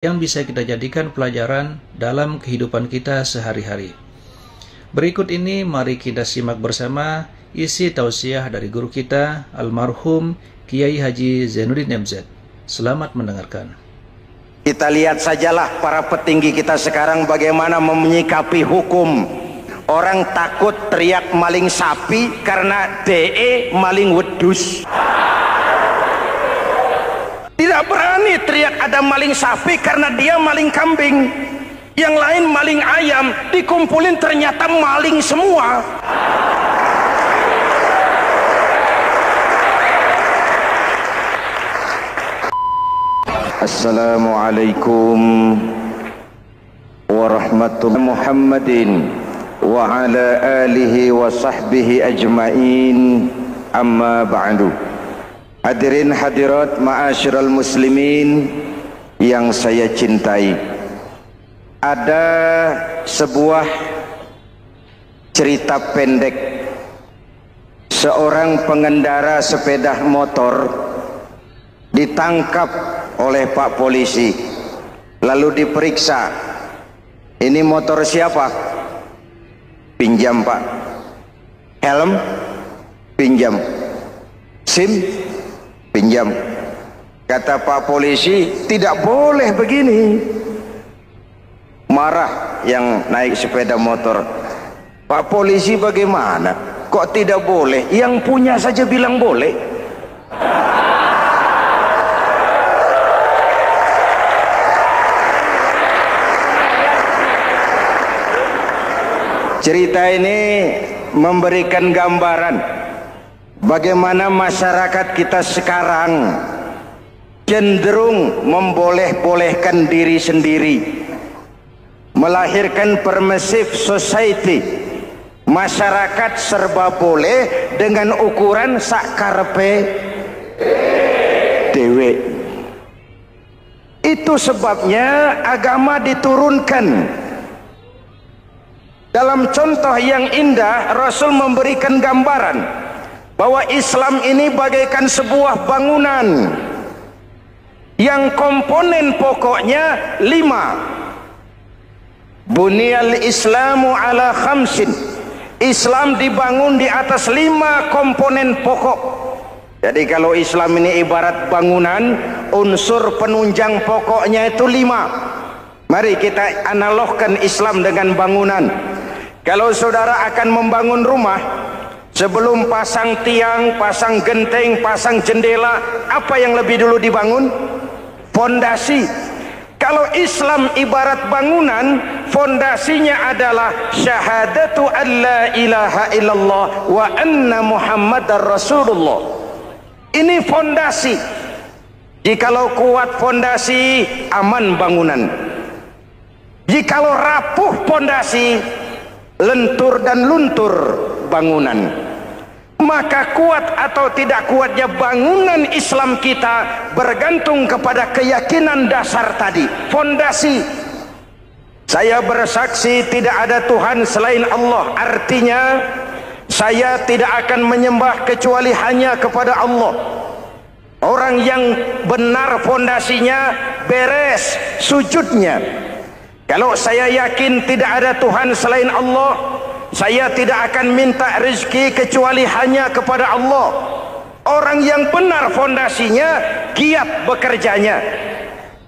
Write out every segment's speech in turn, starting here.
yang bisa kita jadikan pelajaran dalam kehidupan kita sehari-hari. Berikut ini mari kita simak bersama isi tausiah dari guru kita almarhum Kiai Haji Zainuddin MZ. Selamat mendengarkan. Kita lihat sajalah para petinggi kita sekarang bagaimana menyikapi hukum. Orang takut teriak maling sapi karena DE maling wedus. Tidak berani teriak ada maling sapi karena dia maling kambing. Yang lain maling ayam, dikumpulin ternyata maling semua. Assalamualaikum warahmatullahi Muhammadin wa ala alihi wa sahbihi ajma'in, amma ba'du. Hadirin hadirat ma'asyiral muslimin yang saya cintai, ada sebuah cerita pendek. Seorang pengendara sepeda motor ditangkap oleh Pak polisi, lalu diperiksa. Ini motor siapa? Pinjam Pak. Helm? Pinjam. SIM? Pinjam. Kata Pak polisi, tidak boleh begini. Marah yang naik sepeda motor. Pak polisi bagaimana? Kok tidak boleh? Yang punya saja bilang boleh. Cerita ini memberikan gambaran bagaimana masyarakat kita sekarang cenderung memboleh-bolehkan diri sendiri, melahirkan permissive society. Masyarakat serba boleh dengan ukuran sakarepe dewe. Itu sebabnya agama diturunkan. Dalam contoh yang indah, Rasul memberikan gambaran bahwa Islam ini bagaikan sebuah bangunan yang komponen pokoknya 5. Bunyal Islamu ala khamsin. Islam dibangun di atas 5 komponen pokok. Jadi kalau Islam ini ibarat bangunan, unsur penunjang pokoknya itu 5. Mari kita analogkan Islam dengan bangunan. Kalau saudara akan membangun rumah, sebelum pasang tiang, pasang genteng, pasang jendela, apa yang lebih dulu dibangun? Fondasi. Kalau Islam ibarat bangunan, fondasinya adalah syahadatu an la ilaha illallah wa anna muhammadar rasulullah. Ini fondasi. Jikalau kuat fondasi, aman bangunan. Jikalau rapuh fondasi, lentur dan luntur bangunan. Maka kuat atau tidak kuatnya bangunan Islam kita bergantung kepada keyakinan dasar tadi, fondasi. Saya bersaksi tidak ada Tuhan selain Allah, artinya saya tidak akan menyembah kecuali hanya kepada Allah. Orang yang benar fondasinya beres sujudnya. Kalau saya yakin tidak ada Tuhan selain Allah, saya tidak akan minta rezeki kecuali hanya kepada Allah. Orang yang benar fondasinya, giat bekerjanya,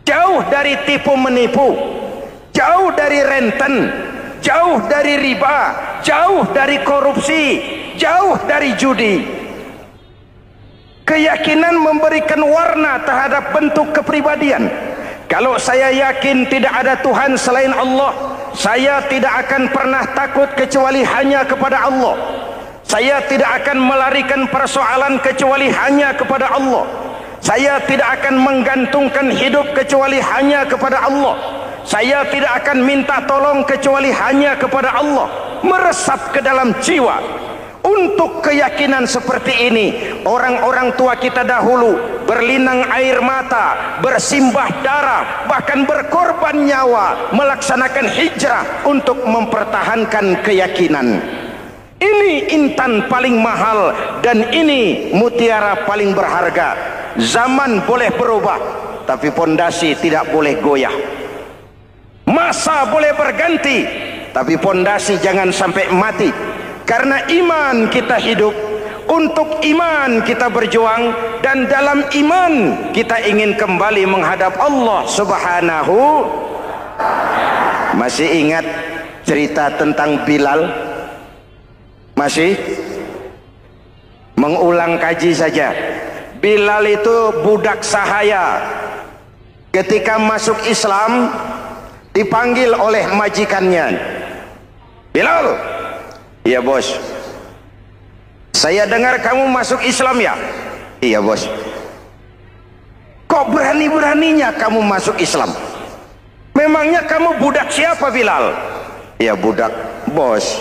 jauh dari tipu menipu, jauh dari renten, jauh dari riba, jauh dari korupsi, jauh dari judi. Keyakinan memberikan warna terhadap bentuk kepribadian. Kalau saya yakin tidak ada Tuhan selain Allah, saya tidak akan pernah takut kecuali hanya kepada Allah. Saya tidak akan melarikan persoalan kecuali hanya kepada Allah. Saya tidak akan menggantungkan hidup kecuali hanya kepada Allah. Saya tidak akan minta tolong kecuali hanya kepada Allah. Meresap ke dalam jiwa. Untuk keyakinan seperti ini, orang-orang tua kita dahulu berlinang air mata, bersimbah darah, bahkan berkorban nyawa, melaksanakan hijrah untuk mempertahankan keyakinan. Ini intan paling mahal dan ini mutiara paling berharga. Zaman boleh berubah, tapi pondasi tidak boleh goyah. Masa boleh berganti, tapi pondasi jangan sampai mati. Karena iman kita hidup, untuk iman kita berjuang, dan dalam iman kita ingin kembali menghadap Allah Subhanahu. Masih ingat cerita tentang Bilal? Masih? Mengulang kaji saja. Bilal itu budak sahaya. Ketika masuk Islam, dipanggil oleh majikannya. Bilal, iya bos. Saya dengar kamu masuk Islam ya? Iya bos. Kok berani-beraninya kamu masuk Islam? Memangnya kamu budak siapa Bilal? Iya budak bos.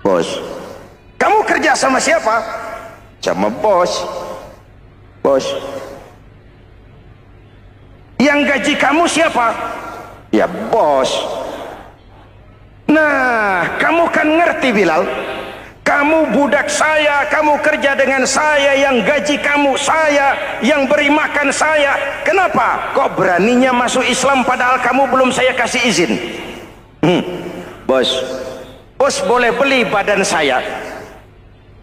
Bos. Kamu kerja sama siapa? Sama bos. Bos. Yang gaji kamu siapa? Ya bos. Nah, kamu kan ngerti Bilal, kamu budak saya, kamu kerja dengan saya, yang gaji kamu saya, yang beri makan saya. Kenapa kok beraninya masuk Islam padahal kamu belum saya kasih izin? Bos, bos boleh beli badan saya,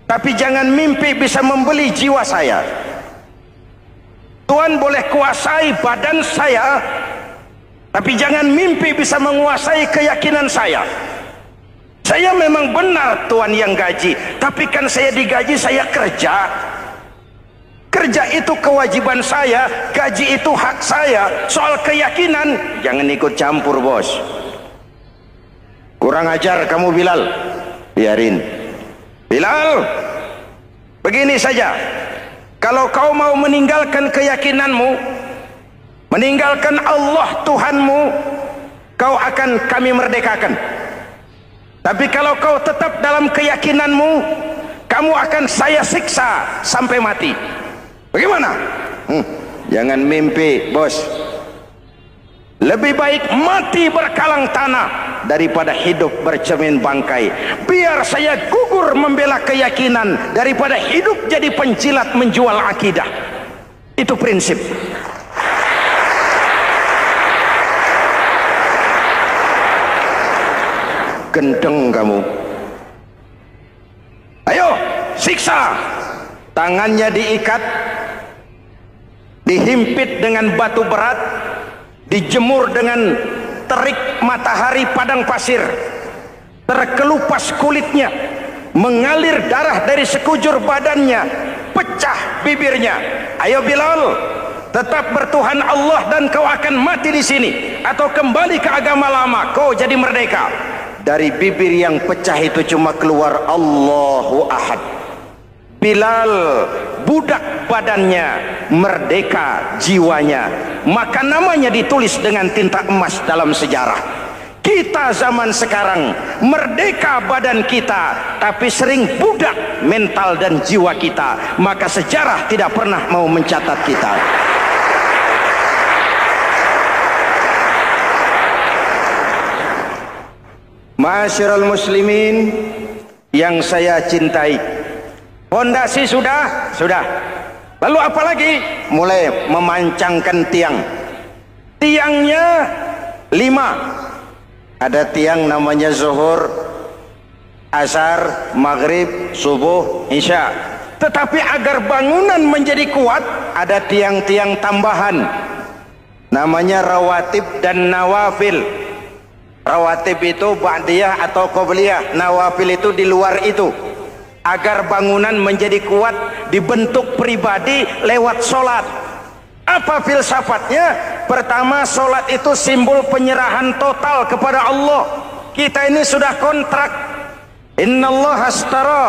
tapi jangan mimpi bisa membeli jiwa saya. Tuhan boleh kuasai badan saya, tapi jangan mimpi bisa menguasai keyakinan saya. Saya memang benar Tuhan yang gaji, tapi kan saya digaji, saya kerja. Kerja itu kewajiban saya, gaji itu hak saya. Soal keyakinan jangan ikut campur bos. Kurang ajar kamu Bilal. Biarin Bilal, begini saja. Kalau kau mau meninggalkan keyakinanmu, meninggalkan Allah Tuhanmu, kau akan kami merdekakan. Tapi kalau kau tetap dalam keyakinanmu, kamu akan saya siksa sampai mati. Bagaimana? Jangan mimpi bos. Lebih baik mati berkalang tanah daripada hidup bercermin bangkai. Biar saya gugur membela keyakinan daripada hidup jadi penjilat menjual akidah. Itu prinsip. Gendeng kamu. Ayo siksa. Tangannya diikat, dihimpit dengan batu berat, dijemur dengan terik matahari padang pasir, terkelupas kulitnya, mengalir darah dari sekujur badannya, pecah bibirnya. Ayo Bilal, tetap bertuhan Allah dan kau akan mati di sini, atau kembali ke agama lama, kau jadi merdeka. Dari bibir yang pecah itu cuma keluar Allahu Ahad. Bilal budak badannya, merdeka jiwanya, maka namanya ditulis dengan tinta emas dalam sejarah. Kita zaman sekarang merdeka badan kita, tapi sering budak mental dan jiwa kita, maka sejarah tidak pernah mau mencatat kita. Masyarul muslimin yang saya cintai, fondasi sudah. Lalu apa lagi? Mulai memancangkan tiang. Tiangnya 5. Ada tiang namanya zuhur, asar, maghrib, subuh, isya. Tetapi agar bangunan menjadi kuat, ada tiang-tiang tambahan namanya rawatib dan nawafil. Rawatib itu ba'diyah atau qobliyah, nawafil itu di luar itu. Agar bangunan menjadi kuat, dibentuk pribadi lewat sholat. Apa filsafatnya? Pertama, sholat itu simbol penyerahan total kepada Allah. Kita ini sudah kontrak. Innallaha astara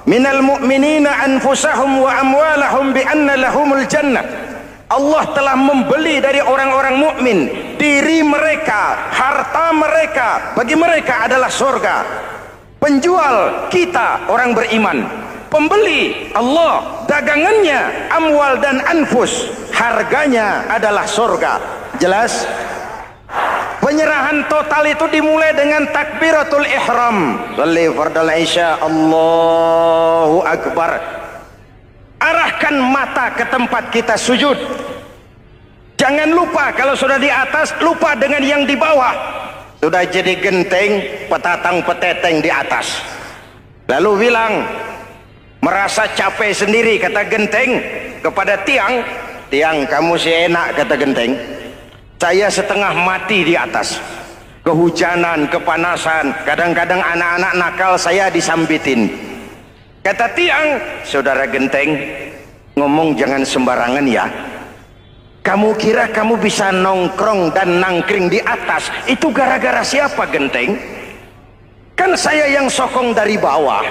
minal mu'minina anfusahum wa amwalahum bi anna lahumul jannah. Allah telah membeli dari orang-orang mukmin diri mereka, harta mereka, bagi mereka adalah surga. Penjual kita orang beriman, pembeli Allah, dagangannya amwal dan anfus, harganya adalah surga. Jelas? Penyerahan total itu dimulai dengan takbiratul ihram. Shalli fardal isya, Allahu akbar. Arahkan mata ke tempat kita sujud. Jangan lupa kalau sudah di atas, lupa dengan yang di bawah. Sudah jadi genteng, petatang peteteng di atas. Lalu bilang, merasa capek sendiri, kata genteng kepada tiang. Tiang, kamu sih enak, kata genteng. Saya setengah mati di atas. Kehujanan, kepanasan, kadang-kadang anak-anak nakal saya disambitin. Kata tiang, saudara genteng, ngomong jangan sembarangan ya. Kamu kira kamu bisa nongkrong dan nangkring di atas, itu gara-gara siapa genteng? Kan saya yang sokong dari bawah.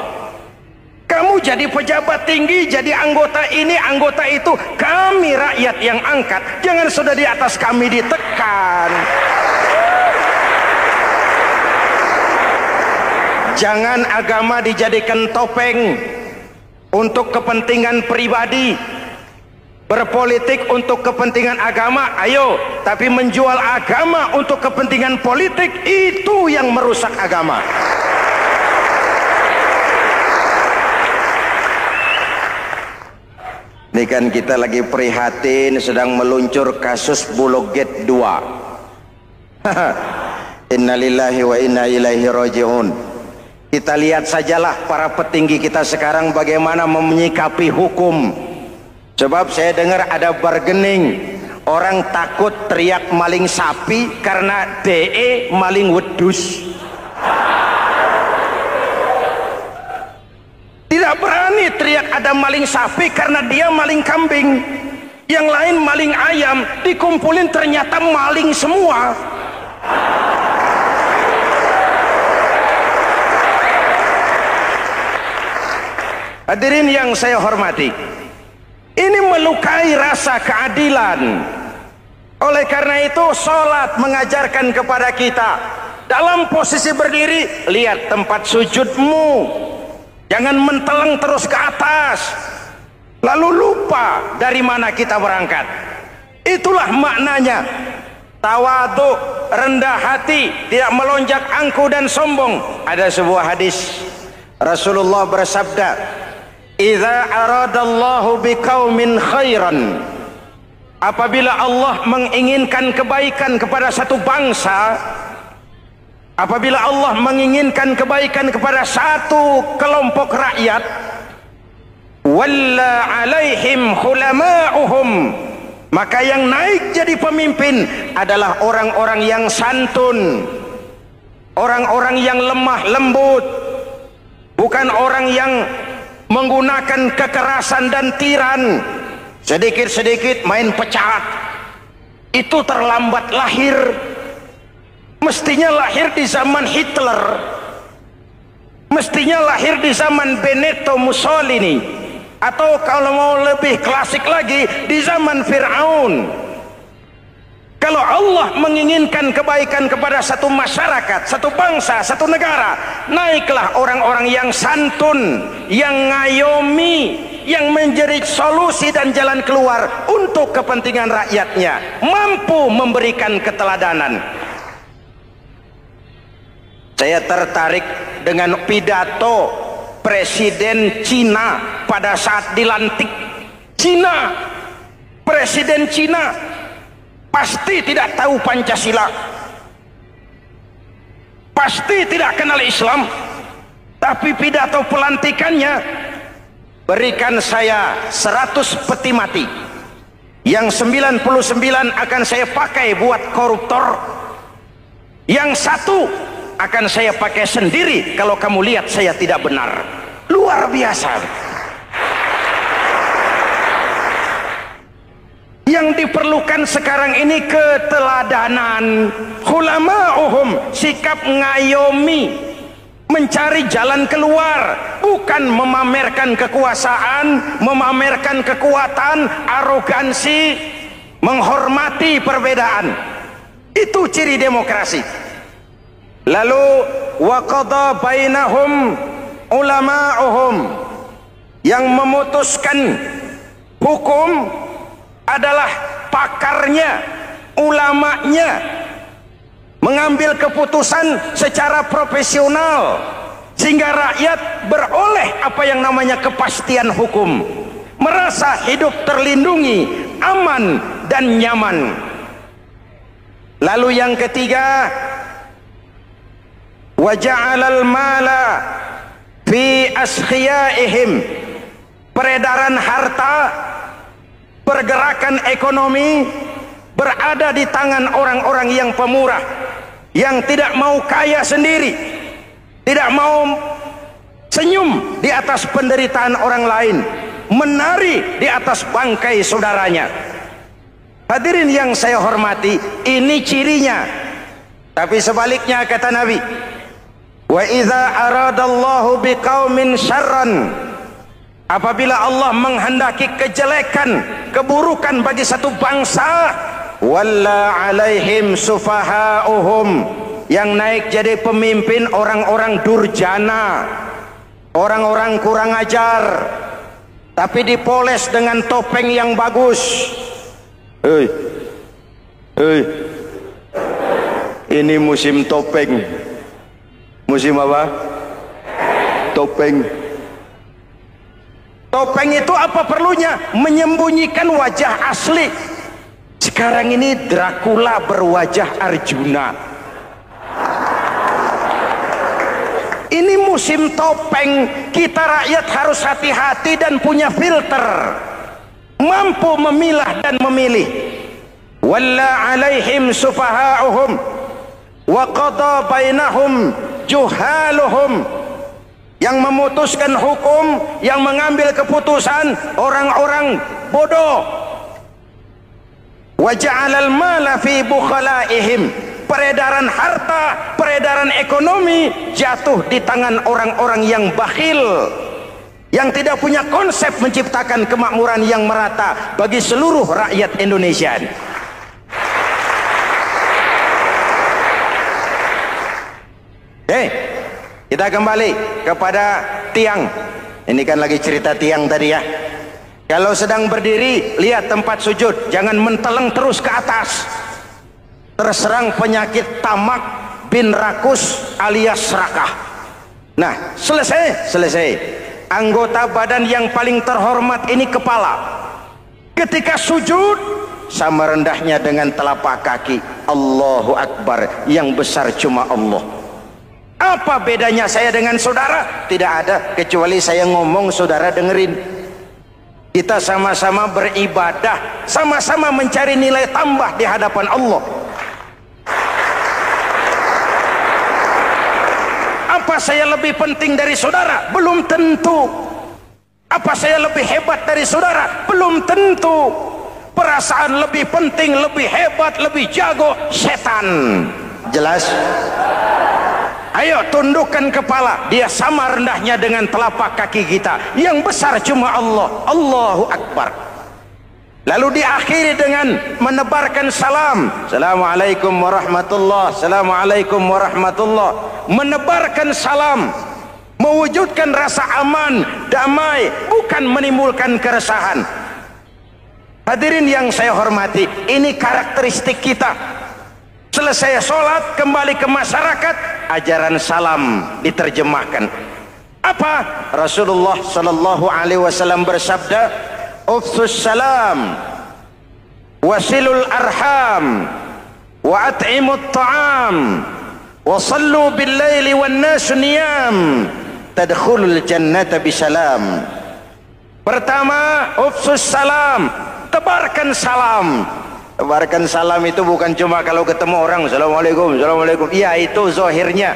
Kamu jadi pejabat tinggi, jadi anggota ini, anggota itu. Kami rakyat yang angkat. Jangan sudah di atas kami ditekan. Jangan agama dijadikan topeng untuk kepentingan pribadi. Berpolitik untuk kepentingan agama, ayo. Tapi menjual agama untuk kepentingan politik, itu yang merusak agama. Ini kan kita lagi prihatin sedang meluncur kasus Bulog Gate 2. Innalillahi wa inna ilaihi raji'un. Kita lihat sajalah para petinggi kita sekarang bagaimana menyikapi hukum. Sebab saya dengar ada bargaining, orang takut teriak maling sapi karena DE maling wedus. Tidak berani teriak ada maling sapi karena dia maling kambing. Yang lain maling ayam, dikumpulin ternyata maling semua. Hadirin yang saya hormati, ini melukai rasa keadilan. Oleh karena itu, sholat mengajarkan kepada kita dalam posisi berdiri, lihat tempat sujudmu. Jangan menteleng terus ke atas, lalu lupa dari mana kita berangkat. Itulah maknanya tawadhu, rendah hati, tidak melonjak angku dan sombong. Ada sebuah hadis Rasulullah bersabda, "Idza aradallahu biqaumin khairan." Apabila Allah menginginkan kebaikan kepada satu bangsa, apabila Allah menginginkan kebaikan kepada satu kelompok rakyat, walla alaihim khulama'uhum, maka yang naik jadi pemimpin adalah orang-orang yang santun, orang-orang yang lemah lembut, bukan orang yang menggunakan kekerasan dan tiran. Sedikit-sedikit main pecat, itu terlambat lahir. Mestinya lahir di zaman Hitler, mestinya lahir di zaman Benito Mussolini, atau kalau mau lebih klasik lagi di zaman Fir'aun. Kalau Allah menginginkan kebaikan kepada satu masyarakat, satu bangsa, satu negara, naiklah orang-orang yang santun, yang ngayomi, yang menjadi solusi dan jalan keluar untuk kepentingan rakyatnya, mampu memberikan keteladanan. Saya tertarik dengan pidato Presiden Cina pada saat dilantik. Cina, Presiden Cina pasti tidak tahu Pancasila, pasti tidak kenal Islam, tapi pidato pelantikannya, berikan saya 100 peti mati, yang 99 akan saya pakai buat koruptor, yang satu akan saya pakai sendiri kalau kamu lihat saya tidak benar. Luar biasa. Yang diperlukan sekarang ini keteladanan, hulama'uhum, sikap ngayomi, mencari jalan keluar, bukan memamerkan kekuasaan, memamerkan kekuatan, arogansi, menghormati perbedaan. Itu ciri demokrasi. Lalu waqadha bainahum ulama'uhum, yang memutuskan hukum adalah pakarnya, ulamanya, mengambil keputusan secara profesional sehingga rakyat beroleh apa yang namanya kepastian hukum, merasa hidup terlindungi, aman dan nyaman. Lalu yang ketiga, wa ja'alal mala fi askhiyaihim, peredaran harta, pergerakan ekonomi berada di tangan orang-orang yang pemurah, yang tidak mau kaya sendiri, tidak mau senyum di atas penderitaan orang lain, menari di atas bangkai saudaranya. Hadirin yang saya hormati, ini cirinya. Tapi sebaliknya kata Nabi, wa idza aradallahu biqaumin syarran, apabila Allah menghendaki kejelekan, keburukan bagi satu bangsa, walla alaihim sufahauhum, yang naik jadi pemimpin orang-orang durjana, orang-orang kurang ajar, tapi dipoles dengan topeng yang bagus. Hei, hei, ini musim topeng. Musim apa? Topeng. Topeng itu apa perlunya? Menyembunyikan wajah asli. Sekarang ini Dracula berwajah Arjuna. Ini musim topeng. Kita rakyat harus hati-hati dan punya filter, mampu memilah dan memilih. Walla alaihim sufahauhum wa qada bainahum juhaluhum, yang memutuskan hukum, yang mengambil keputusan orang-orang bodoh. Wa ja'alal mala fi bukhalaihim, peredaran harta, peredaran ekonomi jatuh di tangan orang-orang yang bakhil, yang tidak punya konsep menciptakan kemakmuran yang merata bagi seluruh rakyat Indonesia. Kita kembali kepada tiang. Ini kan lagi cerita tiang tadi ya. Kalau sedang berdiri, lihat tempat sujud, jangan menteleng terus ke atas. Terserang penyakit tamak bin rakus alias serakah. Nah, selesai. Anggota badan yang paling terhormat ini kepala. Ketika sujud, sama rendahnya dengan telapak kaki. Allahu Akbar, yang besar cuma Allah. Apa bedanya saya dengan saudara? Tidak ada, kecuali saya ngomong saudara dengerin. Kita sama-sama beribadah, sama-sama mencari nilai tambah di hadapan Allah. Apa saya lebih penting dari saudara? Belum tentu. Apa saya lebih hebat dari saudara? Belum tentu. Perasaan lebih penting, lebih hebat, lebih jago setan. Jelas? Ayo tundukkan kepala, dia sama rendahnya dengan telapak kaki kita. Yang besar cuma Allah. Allahu Akbar. Lalu diakhiri dengan menebarkan salam. Assalamualaikum warahmatullah. Assalamualaikum warahmatullah. Menebarkan salam, mewujudkan rasa aman, damai, bukan menimbulkan keresahan. Hadirin yang saya hormati, ini karakteristik kita. Selesai sholat, kembali ke masyarakat, ajaran salam diterjemahkan. Apa? Rasulullah sallallahu alaihi wasallam bersabda, "Ufsus salam, wasilul arham, wa at'imut ta'am, wa sallu bil laili wan nasu niyam, tadkhulul jannata bisalam." Pertama, ufsus salam, tebarkan salam. Tebarkan salam itu bukan cuma kalau ketemu orang assalamualaikum, assalamualaikum. Ya, itu zahirnya.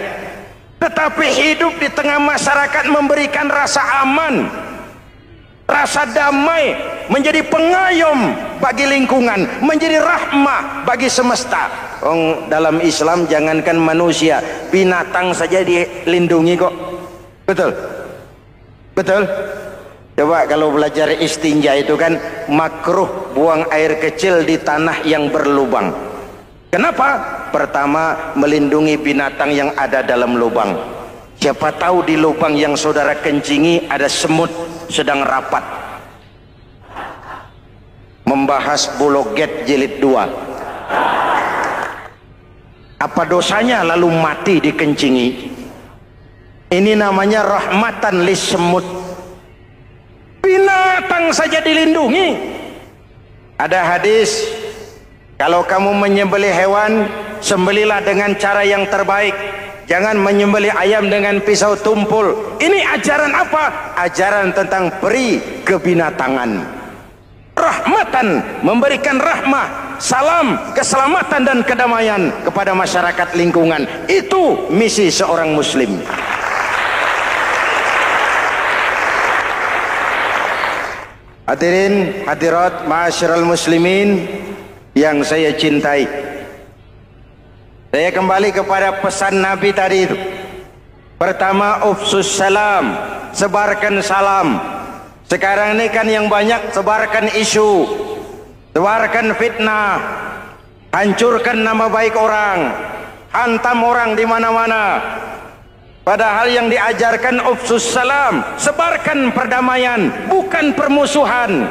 Tetapi hidup di tengah masyarakat memberikan rasa aman, rasa damai, menjadi pengayom bagi lingkungan, menjadi rahmah bagi semesta. Dalam Islam jangankan manusia, binatang saja dilindungi kok. Betul? Betul? Coba kalau belajar istinja itu kan makruh buang air kecil di tanah yang berlubang. Kenapa? Pertama, melindungi binatang yang ada dalam lubang. Siapa tahu di lubang yang saudara kencingi ada semut sedang rapat. Membahas Bologet jilid 2. Apa dosanya lalu mati dikencingi? Ini namanya rahmatan lis semut. Binatang saja dilindungi. Ada hadis Kalau kamu menyembelih hewan, sembelilah dengan cara yang terbaik. Jangan menyembelih ayam dengan pisau tumpul. Ini ajaran apa? Ajaran tentang peri kebinatangan. Rahmatan, memberikan rahmah, salam, keselamatan dan kedamaian kepada masyarakat lingkungan. Itu misi seorang muslim. Hadirin hadirat ma'asyiral muslimin yang saya cintai, saya kembali kepada pesan Nabi tadi itu. Pertama, ufsus salam, sebarkan salam. Sekarang ini kan yang banyak sebarkan isu, sebarkan fitnah, hancurkan nama baik orang, hantam orang di mana-mana. Padahal yang diajarkan ufsus salam, sebarkan perdamaian, bukan permusuhan.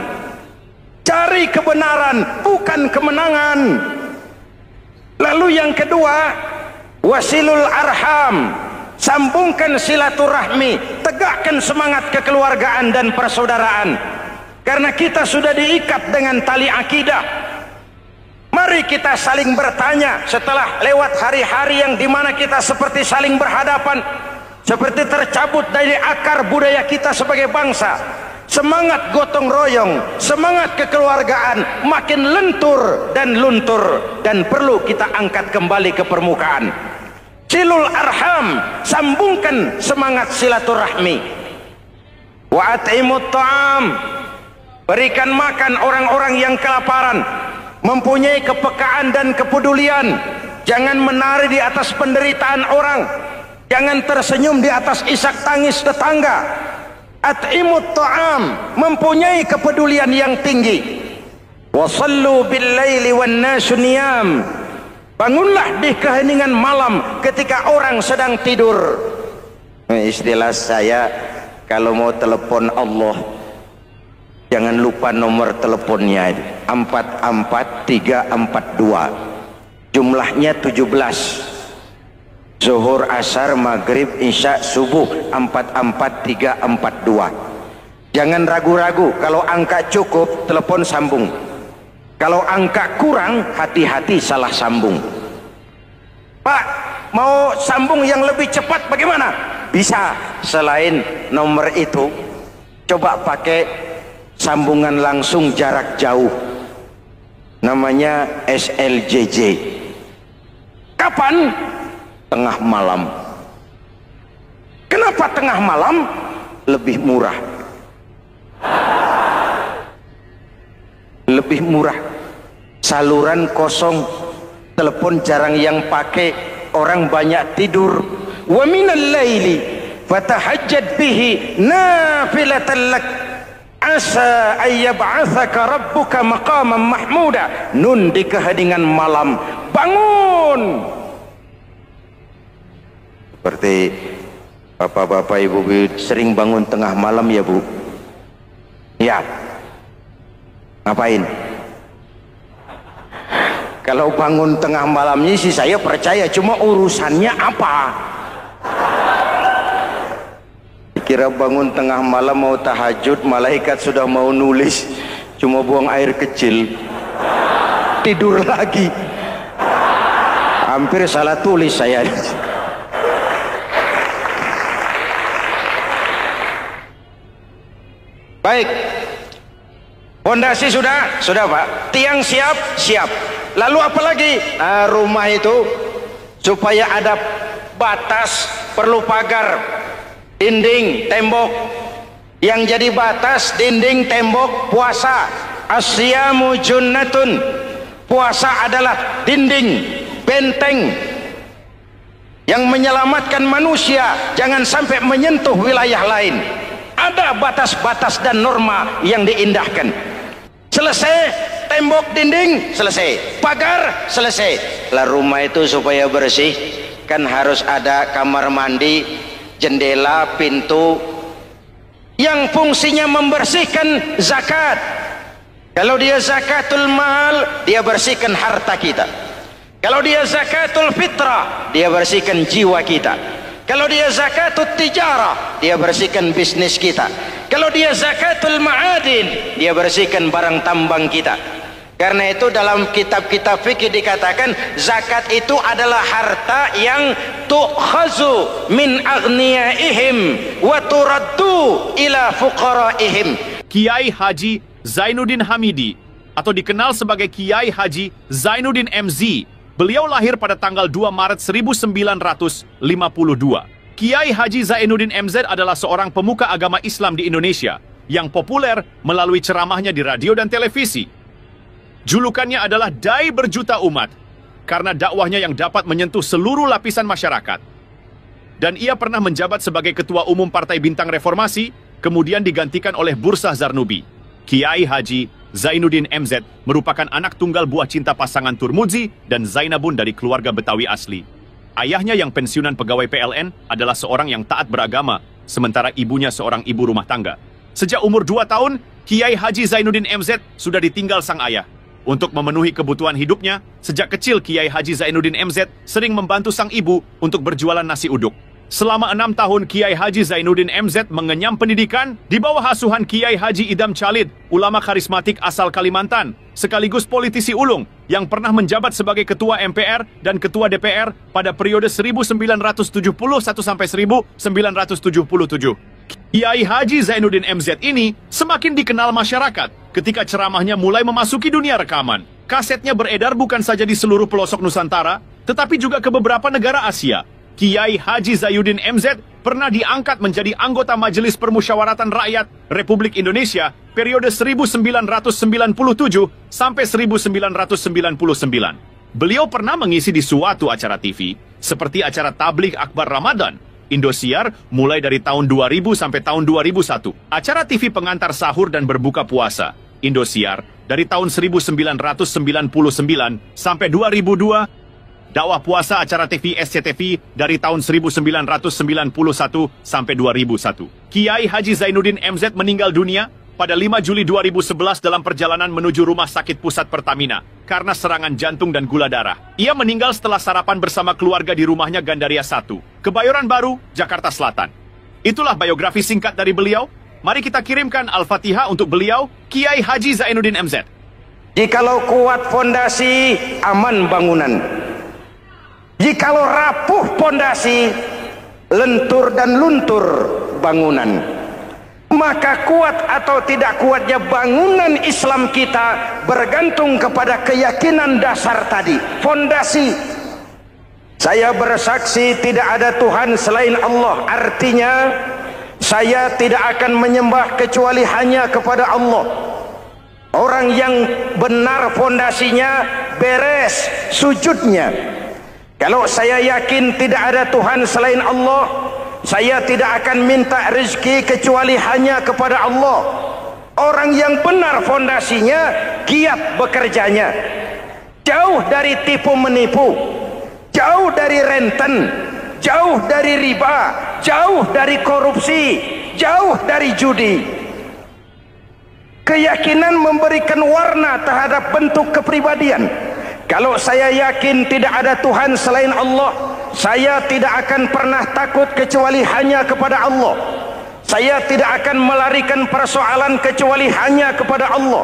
Cari kebenaran, bukan kemenangan. Lalu yang kedua, wasilul arham, sambungkan silaturahmi, tegakkan semangat kekeluargaan dan persaudaraan. Karena kita sudah diikat dengan tali akidah. Mari kita saling bertanya setelah lewat hari-hari yang dimana kita seperti saling berhadapan, seperti tercabut dari akar budaya kita sebagai bangsa. Semangat gotong royong, semangat kekeluargaan makin lentur dan luntur, dan perlu kita angkat kembali ke permukaan. Silul arham, sambungkan semangat silaturahmi. Wa at'imut ta'am, berikan makan orang-orang yang kelaparan, mempunyai kepekaan dan kepedulian. Jangan menari di atas penderitaan orang, jangan tersenyum di atas isak tangis tetangga. At'imut ta'am, mempunyai kepedulian yang tinggi. Wa sallu bil laili wan nasu niyam, bangunlah di keheningan malam ketika orang sedang tidur. Istilah saya, kalau mau telepon Allah, jangan lupa nomor teleponnya, 44342, jumlahnya 17. Zuhur, asar, maghrib, isya, subuh, 44342. Jangan ragu-ragu. Kalau angka cukup, telepon sambung. Kalau angka kurang, hati-hati salah sambung. Pak, mau sambung yang lebih cepat bagaimana? Bisa. Selain nomor itu, coba pakai sambungan langsung jarak jauh, namanya SLJJ. Kapan? Tengah malam. Kenapa tengah malam? Lebih murah. Lebih murah. Saluran kosong, telepon jarang yang pakai, orang banyak tidur. Wa minal laili fatahajjad bihi nafilatan lak asa ayyab'atsaka rabbuka maqaman mahmuda. Nun di keheningan malam, bangun. Seperti bapak-bapak, ibu-ibu sering bangun tengah malam ya Bu? Ya. Ngapain? Kalau bangun tengah malamnya sih saya percaya, cuma urusannya apa? Kira bangun tengah malam mau tahajud, malaikat sudah mau nulis, cuma buang air kecil, tidur lagi. Hampir salah tulis saya. Baik, fondasi sudah Pak, tiang siap, lalu apa lagi? Nah, rumah itu supaya ada batas, perlu pagar, dinding, tembok. Yang jadi batas, dinding, tembok, puasa. Asyamu junnatun, puasa adalah dinding, benteng yang menyelamatkan manusia jangan sampai menyentuh wilayah lain. Ada batas-batas dan norma yang diindahkan. Selesai, tembok, dinding, selesai. Pagar, selesai. Lah rumah itu supaya bersih, kan harus ada kamar mandi, jendela, pintu, yang fungsinya membersihkan zakat. Kalau dia zakatul mal, dia bersihkan harta kita. Kalau dia zakatul fitrah, dia bersihkan jiwa kita. Kalau dia zakatul tijarah, dia bersihkan bisnis kita. Kalau dia zakatul ma'adin, dia bersihkan barang tambang kita. Karena itu dalam kitab-kitab fikih dikatakan zakat itu adalah harta yang tu'khazu min aghniyaihim wa turaddu ila fuqaraihim. Kiai Haji Zainuddin Hamidi atau dikenal sebagai Kiai Haji Zainuddin MZ. Beliau lahir pada tanggal 2 Maret 1952. Kiai Haji Zainuddin MZ adalah seorang pemuka agama Islam di Indonesia yang populer melalui ceramahnya di radio dan televisi. Julukannya adalah Dai Berjuta Umat karena dakwahnya yang dapat menyentuh seluruh lapisan masyarakat. Dan ia pernah menjabat sebagai Ketua Umum Partai Bintang Reformasi, kemudian digantikan oleh Bursah Zarnubi. Kiai Haji Zainuddin MZ merupakan anak tunggal buah cinta pasangan Turmuzi dan Zainabun dari keluarga Betawi asli. Ayahnya yang pensiunan pegawai PLN adalah seorang yang taat beragama, sementara ibunya seorang ibu rumah tangga. Sejak umur 2 tahun, Kiai Haji Zainuddin MZ sudah ditinggal sang ayah. Untuk memenuhi kebutuhan hidupnya, sejak kecil Kiai Haji Zainuddin MZ sering membantu sang ibu untuk berjualan nasi uduk. Selama 6 tahun Kiai Haji Zainuddin MZ mengenyam pendidikan di bawah asuhan Kiai Haji Idham Chalid, ulama karismatik asal Kalimantan, sekaligus politisi ulung yang pernah menjabat sebagai Ketua MPR dan Ketua DPR pada periode 1971 sampai 1977. Kiai Haji Zainuddin MZ ini semakin dikenal masyarakat ketika ceramahnya mulai memasuki dunia rekaman. Kasetnya beredar bukan saja di seluruh pelosok Nusantara, tetapi juga ke beberapa negara Asia. Kiai Haji Zainuddin MZ pernah diangkat menjadi anggota Majelis Permusyawaratan Rakyat Republik Indonesia periode 1997 sampai 1999. Beliau pernah mengisi di suatu acara TV seperti acara Tabligh Akbar Ramadan, Indosiar mulai dari tahun 2000 sampai tahun 2001. Acara TV pengantar sahur dan berbuka puasa, Indosiar dari tahun 1999 sampai 2002. Dakwah puasa acara TV SCTV dari tahun 1991 sampai 2001. Kiai Haji Zainuddin MZ meninggal dunia pada 5 Juli 2011 dalam perjalanan menuju Rumah Sakit Pusat Pertamina karena serangan jantung dan gula darah. Ia meninggal setelah sarapan bersama keluarga di rumahnya Gandaria 1, Kebayoran Baru, Jakarta Selatan. Itulah biografi singkat dari beliau. Mari kita kirimkan Al-Fatihah untuk beliau, Kiai Haji Zainuddin MZ. Jikalau kuat fondasi, aman bangunan. Jikalau rapuh pondasi, lentur dan luntur bangunan. Maka kuat atau tidak kuatnya bangunan Islam kita bergantung kepada keyakinan dasar tadi, fondasi. Saya bersaksi tidak ada Tuhan selain Allah, artinya saya tidak akan menyembah kecuali hanya kepada Allah. Orang yang benar fondasinya beres sujudnya. Kalau saya yakin tidak ada Tuhan selain Allah, saya tidak akan minta rezeki kecuali hanya kepada Allah. Orang yang benar fondasinya, giat bekerjanya, jauh dari tipu menipu, jauh dari renten, jauh dari riba, jauh dari korupsi, jauh dari judi. Keyakinan memberikan warna terhadap bentuk kepribadian. Kalau saya yakin tidak ada Tuhan selain Allah, saya tidak akan pernah takut kecuali hanya kepada Allah. Saya tidak akan melarikan persoalan kecuali hanya kepada Allah.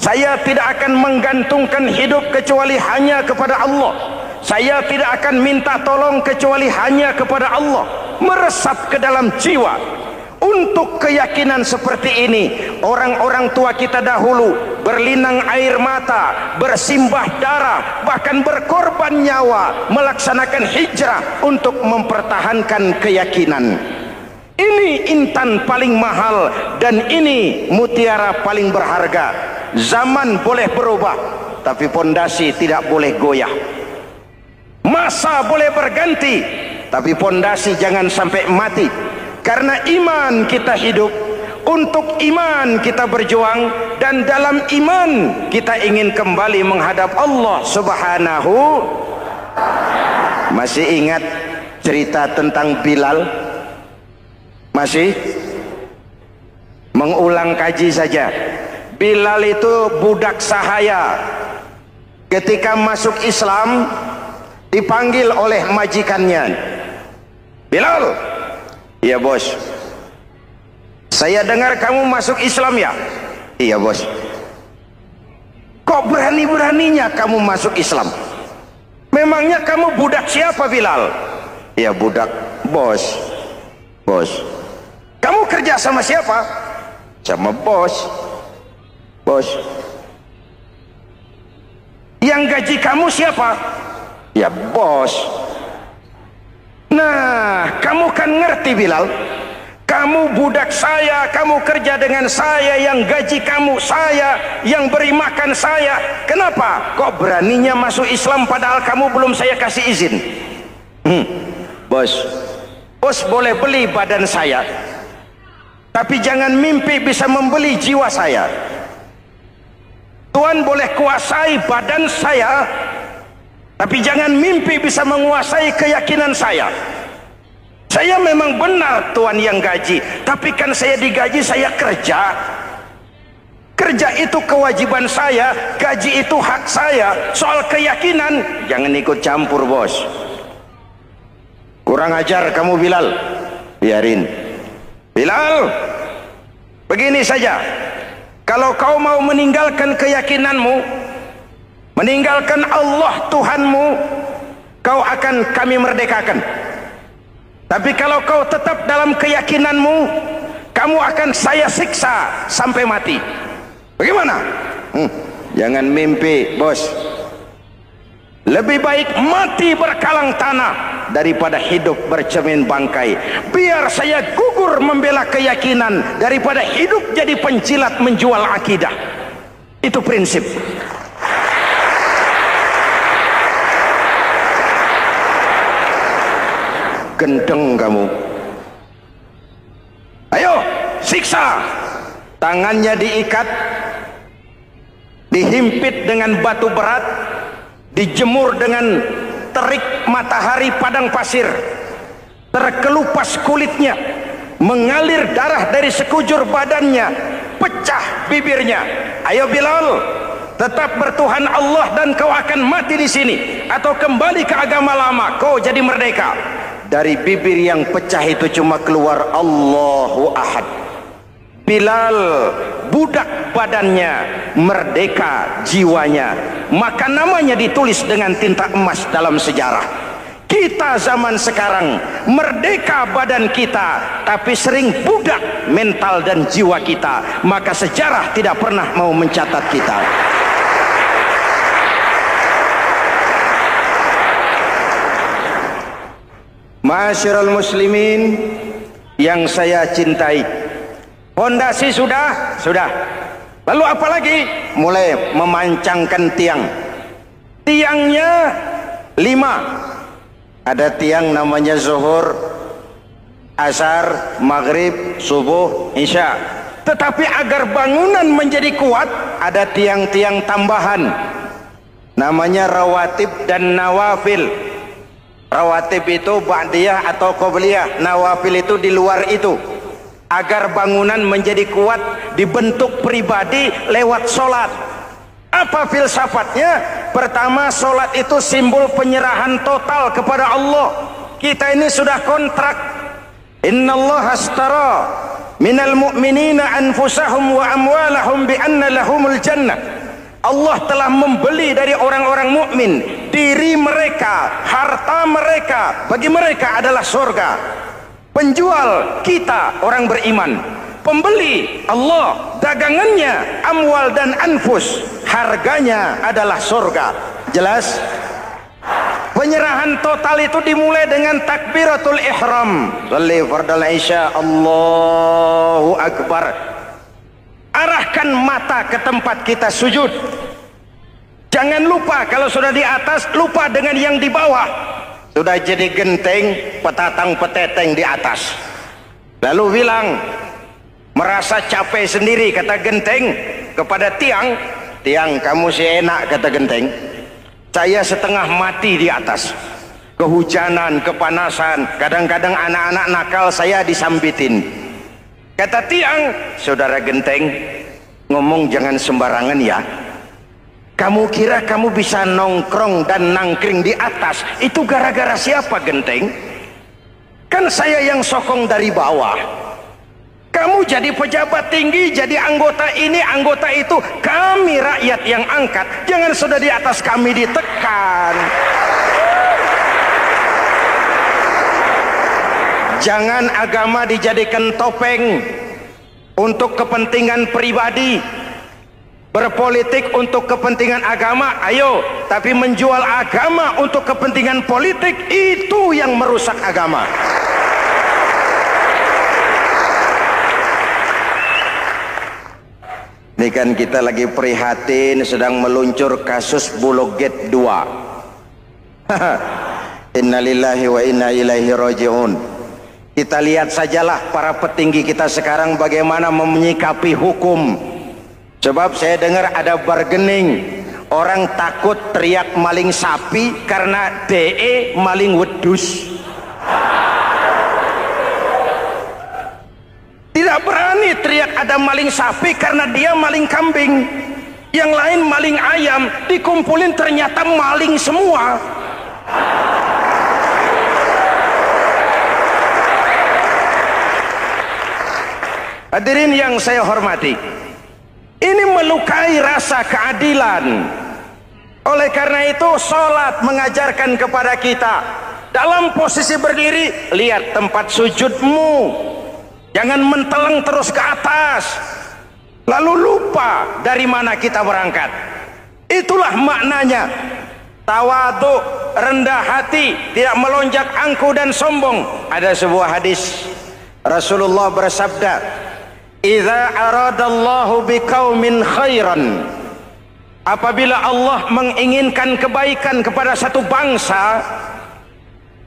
Saya tidak akan menggantungkan hidup kecuali hanya kepada Allah. Saya tidak akan minta tolong kecuali hanya kepada Allah. Meresap ke dalam jiwa. Untuk keyakinan seperti ini, orang-orang tua kita dahulu berlinang air mata, bersimbah darah, bahkan berkorban nyawa, melaksanakan hijrah untuk mempertahankan keyakinan. Ini intan paling mahal dan ini mutiara paling berharga. Zaman boleh berubah, tapi pondasi tidak boleh goyah. Masa boleh berganti, tapi pondasi jangan sampai mati. Karena iman kita hidup, untuk iman kita berjuang, dan dalam iman kita ingin kembali menghadap Allah Subhanahu. Masih ingat cerita tentang Bilal? Masih? Mengulang kaji saja. Bilal itu budak sahaya. Ketika masuk Islam, dipanggil oleh majikannya. Bilal, iya bos. Saya dengar kamu masuk Islam ya? Iya bos. Kok Kok berani-beraninya kamu masuk Islam? Memangnya kamu budak siapa, Bilal? Ya budak bos. Bos. Kamu kerja sama siapa? Sama bos. Bos. Yang gaji kamu siapa? Ya bos. Nah, kamu kan ngerti, Bilal. Kamu budak saya, kamu kerja dengan saya, yang gaji kamu saya, yang beri makan saya. Kenapa? Kok beraninya masuk Islam padahal kamu belum saya kasih izin? Bos, bos boleh beli badan saya, tapi jangan mimpi bisa membeli jiwa saya. Tuhan boleh kuasai badan saya, tapi jangan mimpi bisa menguasai keyakinan saya. Saya memang benar Tuhan yang gaji, tapi kan saya digaji, saya kerja. Kerja itu kewajiban saya, gaji itu hak saya. Soal keyakinan, jangan ikut campur, bos. Kurang ajar kamu, Bilal. Biarin. Bilal, begini saja. Kalau kau mau meninggalkan keyakinanmu, meninggalkan Allah Tuhanmu, kau akan kami merdekakan. Tapi kalau kau tetap dalam keyakinanmu, kamu akan saya siksa sampai mati. Bagaimana? Jangan mimpi, bos. Lebih baik mati berkalang tanah daripada hidup bercermin bangkai. Biar saya gugur membela keyakinan daripada hidup jadi penjilat menjual akidah. Itu prinsip. Gendeng kamu. Ayo, siksa. Tangannya diikat, dihimpit dengan batu berat, dijemur dengan terik matahari padang pasir, terkelupas kulitnya, mengalir darah dari sekujur badannya, pecah bibirnya. Ayo Bilal, tetap bertuhan Allah dan kau akan mati di sini, atau kembali ke agama lama, kau jadi merdeka. Dari bibir yang pecah itu cuma keluar Allahu Ahad. Bilal budak badannya, merdeka jiwanya, maka namanya ditulis dengan tinta emas dalam sejarah. Kita zaman sekarang merdeka badan kita, tapi sering budak mental dan jiwa kita, maka sejarah tidak pernah mau mencatat kita. Masyarul muslimin yang saya cintai, fondasi sudah. Lalu apa lagi? Mulai memancangkan tiang. Tiangnya 5. Ada tiang namanya zuhur, asar, maghrib, subuh, isya. Tetapi agar bangunan menjadi kuat, ada tiang-tiang tambahan. Namanya rawatib dan nawafil. Rawatib itu ba'diyah atau qobliyah, nawafil itu di luar itu. Agar bangunan menjadi kuat, dibentuk pribadi lewat solat. Apa filsafatnya? Pertama, solat itu simbol penyerahan total kepada Allah. Kita ini sudah kontrak. Innallaha astara minal mu'minina anfusahum wa amwalahum bi anna lahumul jannah. Allah telah membeli dari orang-orang mukmin diri mereka, harta mereka, bagi mereka adalah surga. Penjual kita orang beriman, pembeli Allah, dagangannya amwal dan anfus, harganya adalah surga. Jelas? Penyerahan total itu dimulai dengan takbiratul ihram. Shalli fardal isya, Allahu akbar. Arahkan mata ke tempat kita sujud. Jangan lupa kalau sudah di atas, lupa dengan yang di bawah. Sudah jadi genteng, petatang peteteng di atas. Lalu bilang, merasa capek sendiri, kata genteng kepada tiang. Tiang, kamu sih enak, kata genteng. Saya setengah mati di atas. Kehujanan, kepanasan, kadang-kadang anak-anak nakal saya disambitin. Kata tiang, saudara genteng, ngomong jangan sembarangan ya. Kamu kira kamu bisa nongkrong dan nangkring di atas, itu gara-gara siapa genteng? Kan saya yang sokong dari bawah. Kamu jadi pejabat tinggi, jadi anggota ini, anggota itu. Kami rakyat yang angkat. Jangan sudah di atas kami ditekan. Jangan agama dijadikan topeng untuk kepentingan pribadi. Berpolitik untuk kepentingan agama, ayo. Tapi menjual agama untuk kepentingan politik, itu yang merusak agama. Ini kan kita lagi prihatin sedang meluncur kasus Bulog Gate 2. Innalillahi wa inna ilaihi raji'un. Kita lihat sajalah para petinggi kita sekarang bagaimana menyikapi hukum. Sebab saya dengar ada bargaining, orang takut teriak maling sapi karena DE maling wedus. Tidak berani teriak ada maling sapi karena dia maling kambing. Yang lain maling ayam, dikumpulin ternyata maling semua. Hadirin yang saya hormati, ini melukai rasa keadilan. Oleh karena itu sholat mengajarkan kepada kita, dalam posisi berdiri, lihat tempat sujudmu. Jangan menteleng terus ke atas, lalu lupa dari mana kita berangkat. Itulah maknanya tawadhu, rendah hati, tidak melonjak angku dan sombong. Ada sebuah hadis Rasulullah bersabda, "Idza aradallahu biqaumin khairan." Apabila Allah menginginkan kebaikan kepada satu bangsa,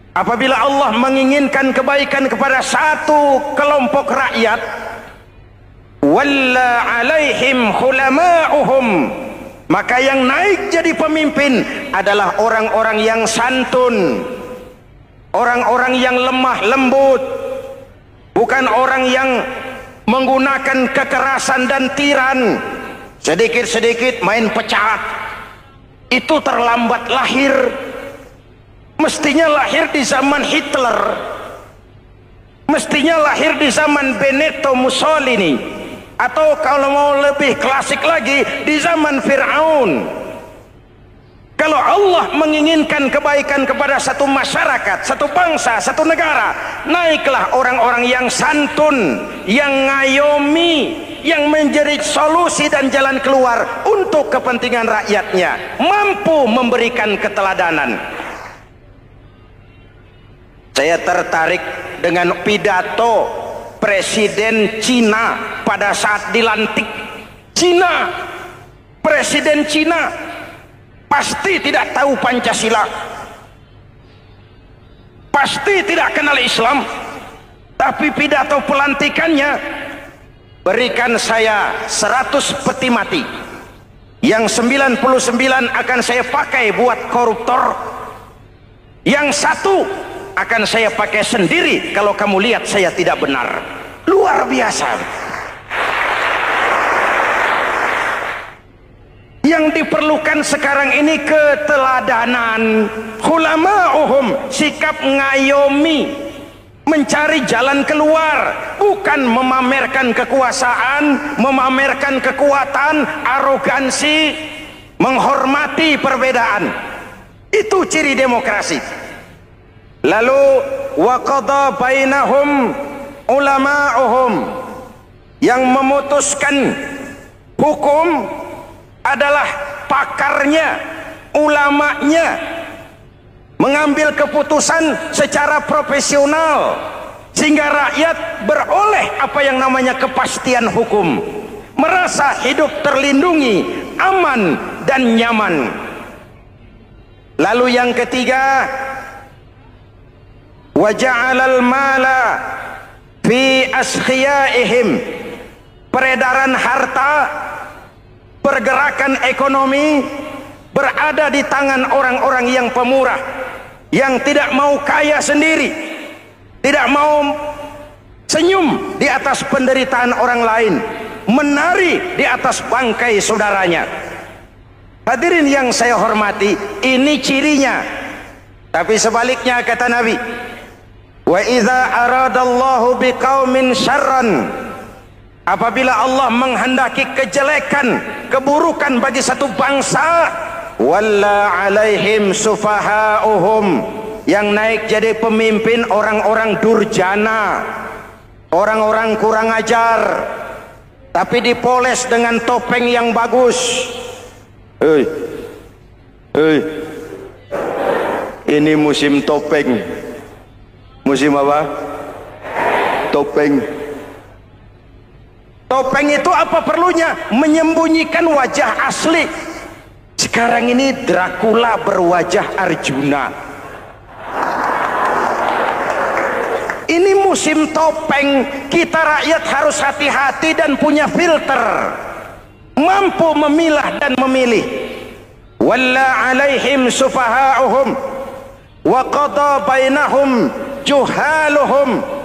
apabila Allah menginginkan kebaikan kepada satu kelompok rakyat, walla alaihim khulama'uhum, maka yang naik jadi pemimpin adalah orang-orang yang santun, orang-orang yang lemah lembut, bukan orang yang menggunakan kekerasan dan tiran. Sedikit-sedikit main pecat, itu terlambat lahir. Mestinya lahir di zaman Hitler, mestinya lahir di zaman Benito Mussolini, atau kalau mau lebih klasik lagi di zaman Fir'aun. Kalau Allah menginginkan kebaikan kepada satu masyarakat, satu bangsa, satu negara, naiklah orang-orang yang santun, yang ngayomi, yang menjadi solusi dan jalan keluar untuk kepentingan rakyatnya, mampu memberikan keteladanan. Saya tertarik dengan pidato Presiden Cina pada saat dilantik. Cina, Presiden Cina pasti tidak tahu Pancasila, pasti tidak kenal Islam, tapi pidato pelantikannya, berikan saya 100 peti mati, yang 99 akan saya pakai buat koruptor, yang satu akan saya pakai sendiri kalau kamu lihat saya tidak benar. Luar biasa. Yang diperlukan sekarang ini keteladanan, khulama'uhum, sikap ngayomi, mencari jalan keluar, bukan memamerkan kekuasaan, memamerkan kekuatan, arogansi, menghormati perbedaan. Itu ciri demokrasi. Lalu waqadha bainahum ulama'uhum, yang memutuskan hukum adalah pakarnya, ulamanya, mengambil keputusan secara profesional sehingga rakyat beroleh apa yang namanya kepastian hukum, merasa hidup terlindungi, aman dan nyaman. Lalu yang ketiga, wa ja'alal mala fi askhiyaihim, peredaran harta, pergerakan ekonomi berada di tangan orang-orang yang pemurah, yang tidak mau kaya sendiri, tidak mau senyum di atas penderitaan orang lain, menari di atas bangkai saudaranya. Hadirin yang saya hormati, ini cirinya. Tapi sebaliknya kata Nabi, wa idza aradallahu biqaumin syarran Apabila Allah menghendaki kejelekan, keburukan bagi satu bangsa, walla alaihim sufaha'uhum, yang naik jadi pemimpin orang-orang durjana, orang-orang kurang ajar, tapi dipoles dengan topeng yang bagus. Ini musim topeng. Musim apa? Topeng. Topeng itu apa perlunya? Menyembunyikan wajah asli. Sekarang ini Dracula berwajah Arjuna. Ini musim topeng. Kita rakyat harus hati-hati dan punya filter, mampu memilah dan memilih. Walla alaihim sufaha'uhum wa qada bainahum juhaluhum.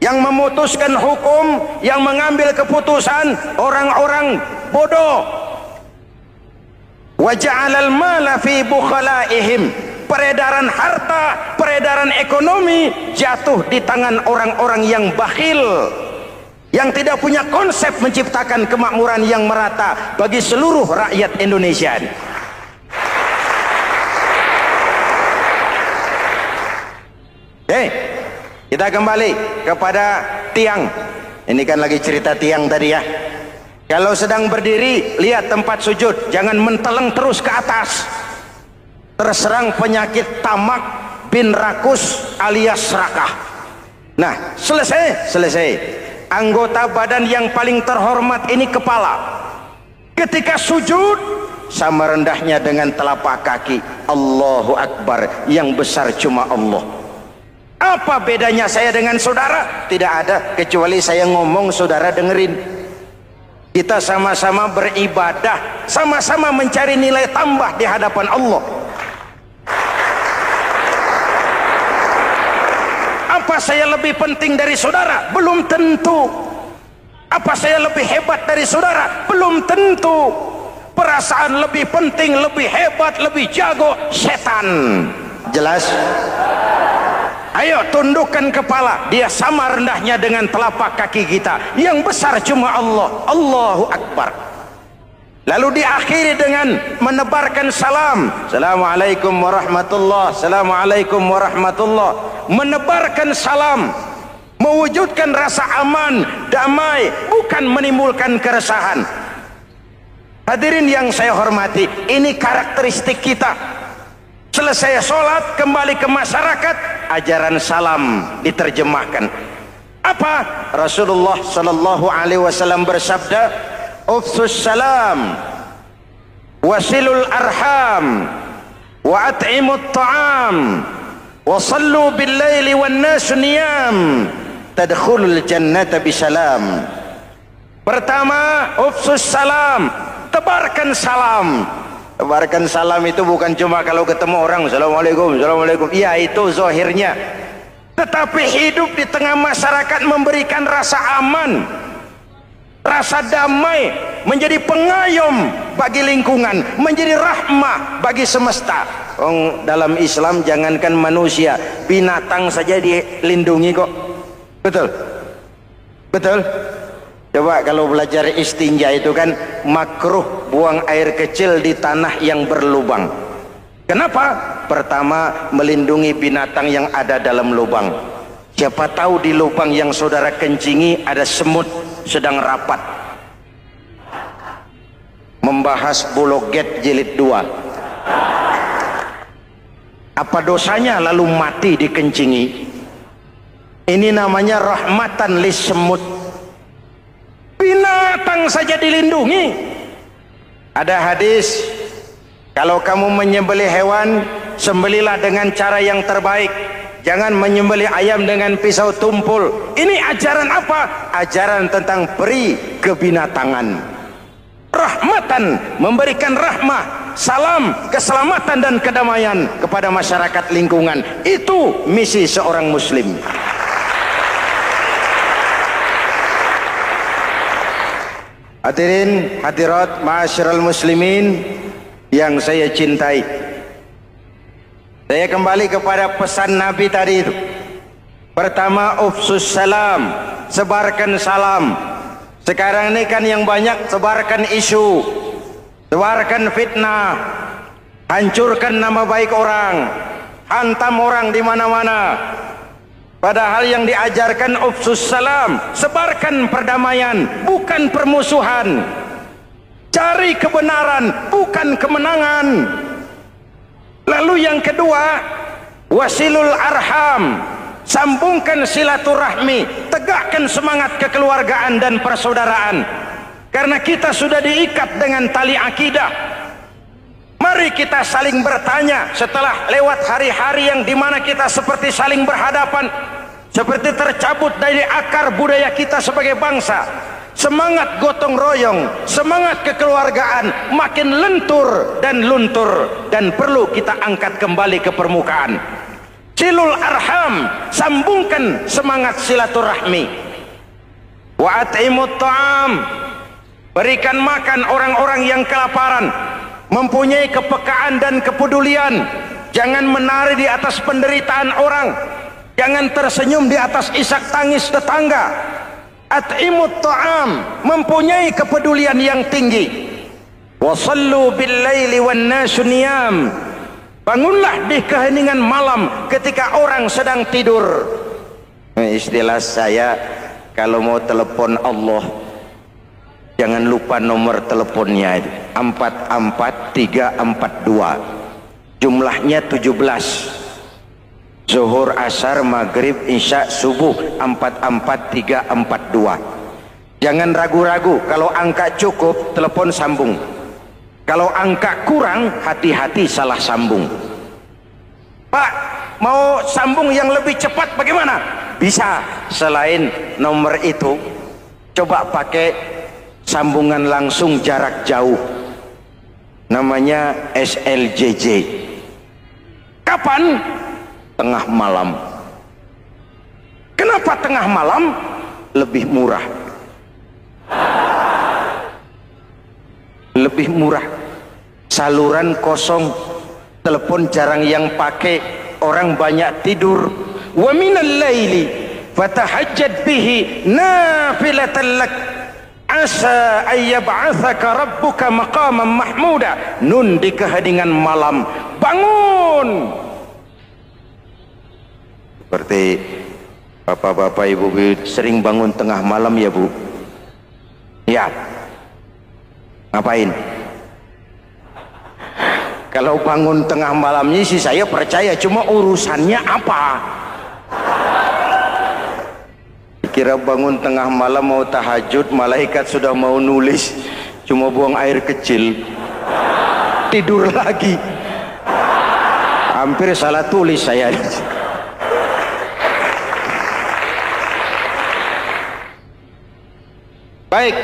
Yang memutuskan hukum, yang mengambil keputusan, orang-orang bodoh. Wa ja'alal mala fi bukhalaihim. Peredaran harta, peredaran ekonomi jatuh di tangan orang-orang yang bakhil, yang tidak punya konsep menciptakan kemakmuran yang merata bagi seluruh rakyat Indonesia. Kita kembali kepada tiang. Ini kan lagi cerita tiang tadi ya. Kalau sedang berdiri, lihat tempat sujud, jangan menteleng terus ke atas. Terserang penyakit tamak bin rakus alias serakah. Nah, selesai. Anggota badan yang paling terhormat ini kepala. Ketika sujud, sama rendahnya dengan telapak kaki. Allahu Akbar, yang besar cuma Allah. Apa bedanya saya dengan saudara? Tidak ada, kecuali saya ngomong saudara dengerin. Kita sama-sama beribadah, sama-sama mencari nilai tambah di hadapan Allah. Apa saya lebih penting dari saudara? Belum tentu. Apa saya lebih hebat dari saudara? Belum tentu. Perasaan lebih penting, lebih hebat, lebih jago setan. Jelas? Ayo tundukkan kepala, dia sama rendahnya dengan telapak kaki kita. Yang besar cuma Allah. Allahu Akbar. Lalu diakhiri dengan menebarkan salam. Assalamualaikum warahmatullah. Assalamualaikum warahmatullah. Menebarkan salam, mewujudkan rasa aman, damai, bukan menimbulkan keresahan. Hadirin yang saya hormati, ini karakteristik kita. Selesai sholat, kembali ke masyarakat, ajaran salam diterjemahkan. Apa? Rasulullah sallallahu alaihi wasallam bersabda, "Ufsus salam, wasilul arham, wa at'imut ta'am, wa sallu bil laili wan nasu niyam, tadkhulul jannata bisalam." Pertama, ufsus salam, tebarkan salam. Tebarkan salam itu bukan cuma kalau ketemu orang assalamualaikum, assalamualaikum. Iya, itu zahirnya. Tetapi hidup di tengah masyarakat memberikan rasa aman, rasa damai, menjadi pengayom bagi lingkungan, menjadi rahmah bagi semesta. Dalam Islam jangankan manusia, binatang saja dilindungi kok. Betul? Betul? Coba kalau belajar istinja itu kan makruh buang air kecil di tanah yang berlubang. Kenapa? Pertama, melindungi binatang yang ada dalam lubang. Siapa tahu di lubang yang saudara kencingi ada semut sedang rapat. Membahas Bologet jilid 2. Apa dosanya lalu mati dikencingi? Ini namanya rahmatan lis semut. Binatang saja dilindungi. Ada hadis, kalau kamu menyembelih hewan, sembelilah dengan cara yang terbaik. Jangan menyembelih ayam dengan pisau tumpul. Ini ajaran apa? Ajaran tentang peri kebinatangan. Rahmatan, memberikan rahmah, salam, keselamatan dan kedamaian kepada masyarakat lingkungan. Itu misi seorang muslim. Hadirin hadirat ma'asyiral muslimin yang saya cintai, saya kembali kepada pesan Nabi tadi itu. Pertama, ufsus salam, sebarkan salam. Sekarang ini kan yang banyak sebarkan isu, sebarkan fitnah, hancurkan nama baik orang, hantam orang di mana-mana. Padahal yang diajarkan ufsus salam, sebarkan perdamaian, bukan permusuhan. Cari kebenaran, bukan kemenangan. Lalu yang kedua, wasilul arham, sambungkan silaturahmi, tegakkan semangat kekeluargaan dan persaudaraan. Karena kita sudah diikat dengan tali akidah. Mari kita saling bertanya setelah lewat hari-hari yang dimana kita seperti saling berhadapan, seperti tercabut dari akar budaya kita sebagai bangsa. Semangat gotong royong, semangat kekeluargaan makin lentur dan luntur, dan perlu kita angkat kembali ke permukaan. Silul arham, sambungkan semangat silaturahmi. Wa at'imut ta'am, berikan makan orang-orang yang kelaparan, mempunyai kepekaan dan kepedulian. Jangan menari di atas penderitaan orang, jangan tersenyum di atas isak tangis tetangga. At'imut ta'am, mempunyai kepedulian yang tinggi. Wa sallu bil laili wan nasu niyam, bangunlah di keheningan malam ketika orang sedang tidur. Istilah saya, kalau mau telepon Allah, jangan lupa nomor teleponnya itu 44342, jumlahnya 17. Zuhur, asar, maghrib, isya, subuh, 44342. Jangan ragu-ragu, kalau angka cukup telepon sambung, kalau angka kurang hati-hati salah sambung. Pak, mau sambung yang lebih cepat bagaimana? Bisa, selain nomor itu coba pakai sambungan langsung jarak jauh, namanya SLJJ. Kapan? Tengah malam. Kenapa tengah malam? Lebih murah. Lebih murah. Saluran kosong, telepon jarang yang pakai, orang banyak tidur. Wa minal laili fatahajjad bihi nafilatan lak asa ayyab'atsaka rabbuka maqaman mahmuda. Nun, di keheningan malam bangun. Seperti bapak-bapak, ibu-ibu sering bangun tengah malam ya Bu? Ya. Ngapain? Kalau bangun tengah malamnya sih saya percaya, cuma urusannya apa? Kira bangun tengah malam mau tahajud, malaikat sudah mau nulis, cuma buang air kecil, tidur lagi. Hampir salah tulis saya. Baik,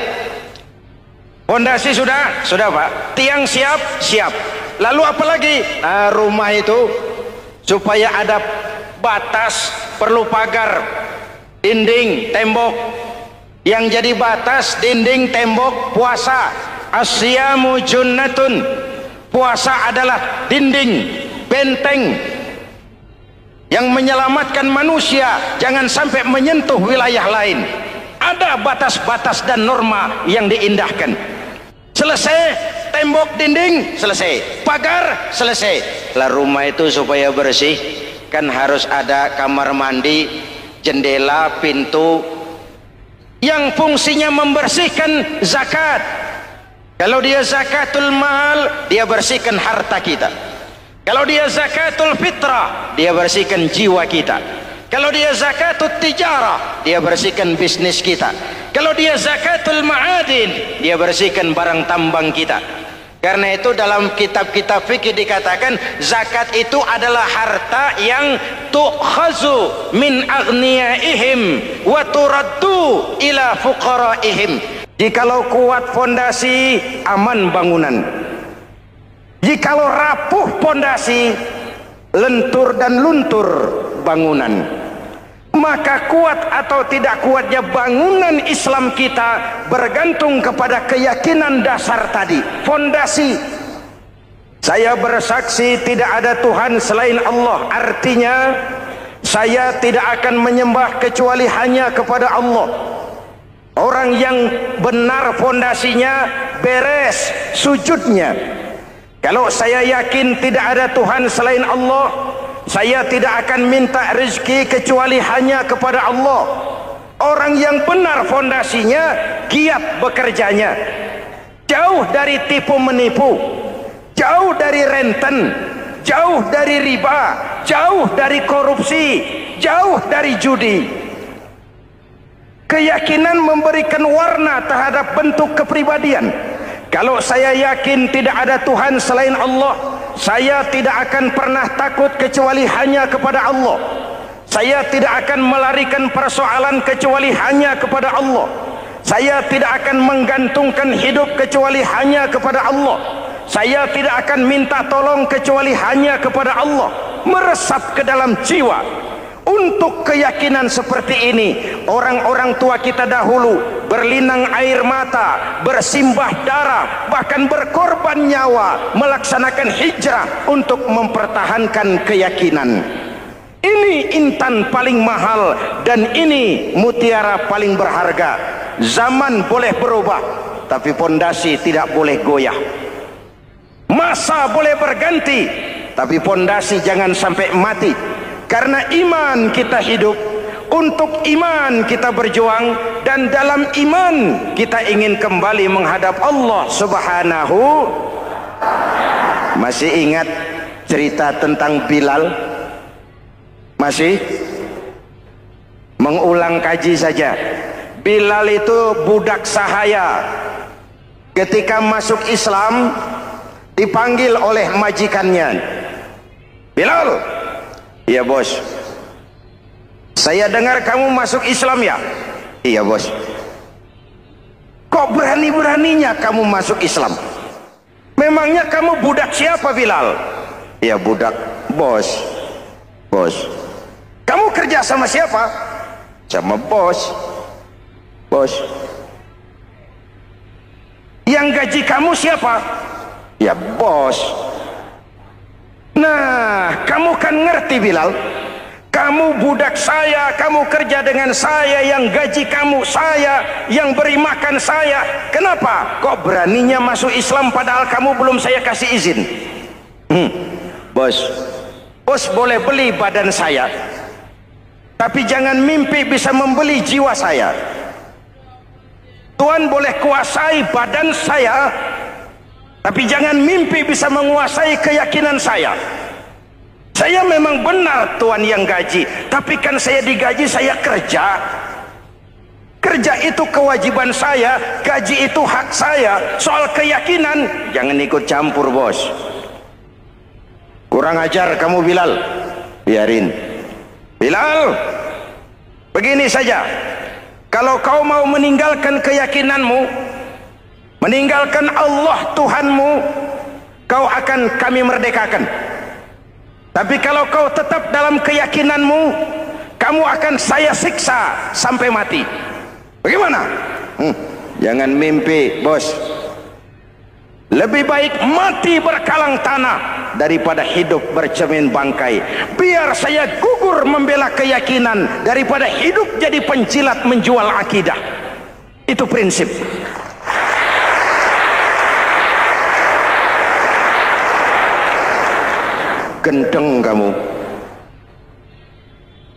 fondasi sudah Pak, tiang siap, lalu apa lagi? Nah, rumah itu supaya ada batas perlu pagar, dinding, tembok. Yang jadi batas, dinding, tembok, puasa. Asyamu junnatun, puasa adalah dinding, benteng yang menyelamatkan manusia jangan sampai menyentuh wilayah lain. Ada batas-batas dan norma yang diindahkan. Selesai tembok, dinding, selesai pagar, selesai. Lah rumah itu supaya bersih kan harus ada kamar mandi, jendela, pintu yang fungsinya membersihkan zakat. Kalau dia zakatul mal, dia bersihkan harta kita. Kalau dia zakatul fitrah, dia bersihkan jiwa kita. Kalau dia zakatul tijarah, dia bersihkan bisnis kita. Kalau dia zakatul ma'adin, dia bersihkan barang tambang kita. Karena itu dalam kitab-kitab fikih dikatakan zakat itu adalah harta yang tu'khazu min aghniyaihim wa turaddu ila fuqaraihim. Jikalau kuat fondasi, aman bangunan. Jikalau rapuh fondasi, lentur dan luntur bangunan. Maka kuat atau tidak kuatnya bangunan Islam kita bergantung kepada keyakinan dasar tadi, fondasi. Saya bersaksi tidak ada Tuhan selain Allah, artinya saya tidak akan menyembah kecuali hanya kepada Allah. Orang yang benar fondasinya beres sujudnya. Kalau saya yakin tidak ada Tuhan selain Allah, saya tidak akan minta rezeki kecuali hanya kepada Allah. Orang yang benar fondasinya, giat bekerjanya, jauh dari tipu menipu, jauh dari renten, jauh dari riba, jauh dari korupsi, jauh dari judi. Keyakinan memberikan warna terhadap bentuk kepribadian. Kalau saya yakin tidak ada Tuhan selain Allah, saya tidak akan pernah takut kecuali hanya kepada Allah. Saya tidak akan melarikan persoalan kecuali hanya kepada Allah. Saya tidak akan menggantungkan hidup kecuali hanya kepada Allah. Saya tidak akan minta tolong kecuali hanya kepada Allah. Meresap ke dalam jiwa. Untuk keyakinan seperti ini, orang-orang tua kita dahulu berlinang air mata, bersimbah darah, bahkan berkorban nyawa, melaksanakan hijrah untuk mempertahankan keyakinan. Ini intan paling mahal dan ini mutiara paling berharga. Zaman boleh berubah, tapi pondasi tidak boleh goyah. Masa boleh berganti, tapi pondasi jangan sampai mati. Karena iman kita hidup, untuk iman kita berjuang, dan dalam iman kita ingin kembali menghadap Allah Subhanahu. Masih ingat cerita tentang Bilal? Masih? Mengulang kaji saja. Bilal itu budak sahaya. Ketika masuk Islam, dipanggil oleh majikannya. Bilal, iya bos. Saya dengar kamu masuk Islam ya? Iya bos. Kok berani-beraninya kamu masuk Islam? Memangnya kamu budak siapa Bilal? Iya budak bos. Bos. Kamu kerja sama siapa? Sama bos. Bos. Yang gaji kamu siapa? Ya bos. Nah, kamu kan ngerti Bilal, kamu budak saya, kamu kerja dengan saya, yang gaji kamu saya, yang beri makan saya. Kenapa? Kok beraninya masuk Islam padahal kamu belum saya kasih izin? Bos, bos boleh beli badan saya, tapi jangan mimpi bisa membeli jiwa saya. Tuhan boleh kuasai badan saya, tapi jangan mimpi bisa menguasai keyakinan saya. Saya memang benar Tuhan yang gaji, tapi kan saya digaji, saya kerja. Kerja itu kewajiban saya, gaji itu hak saya. Soal keyakinan, jangan ikut campur bos. Kurang ajar kamu Bilal. Biarin. Bilal, begini saja. Kalau kau mau meninggalkan keyakinanmu, meninggalkan Allah Tuhanmu, kau akan kami merdekakan. Tapi kalau kau tetap dalam keyakinanmu, kamu akan saya siksa sampai mati. Bagaimana? Jangan mimpi bos. Lebih baik mati berkalang tanah daripada hidup bercermin bangkai. Biar saya gugur membela keyakinan daripada hidup jadi penjilat menjual akidah. Itu prinsip. Gendeng kamu.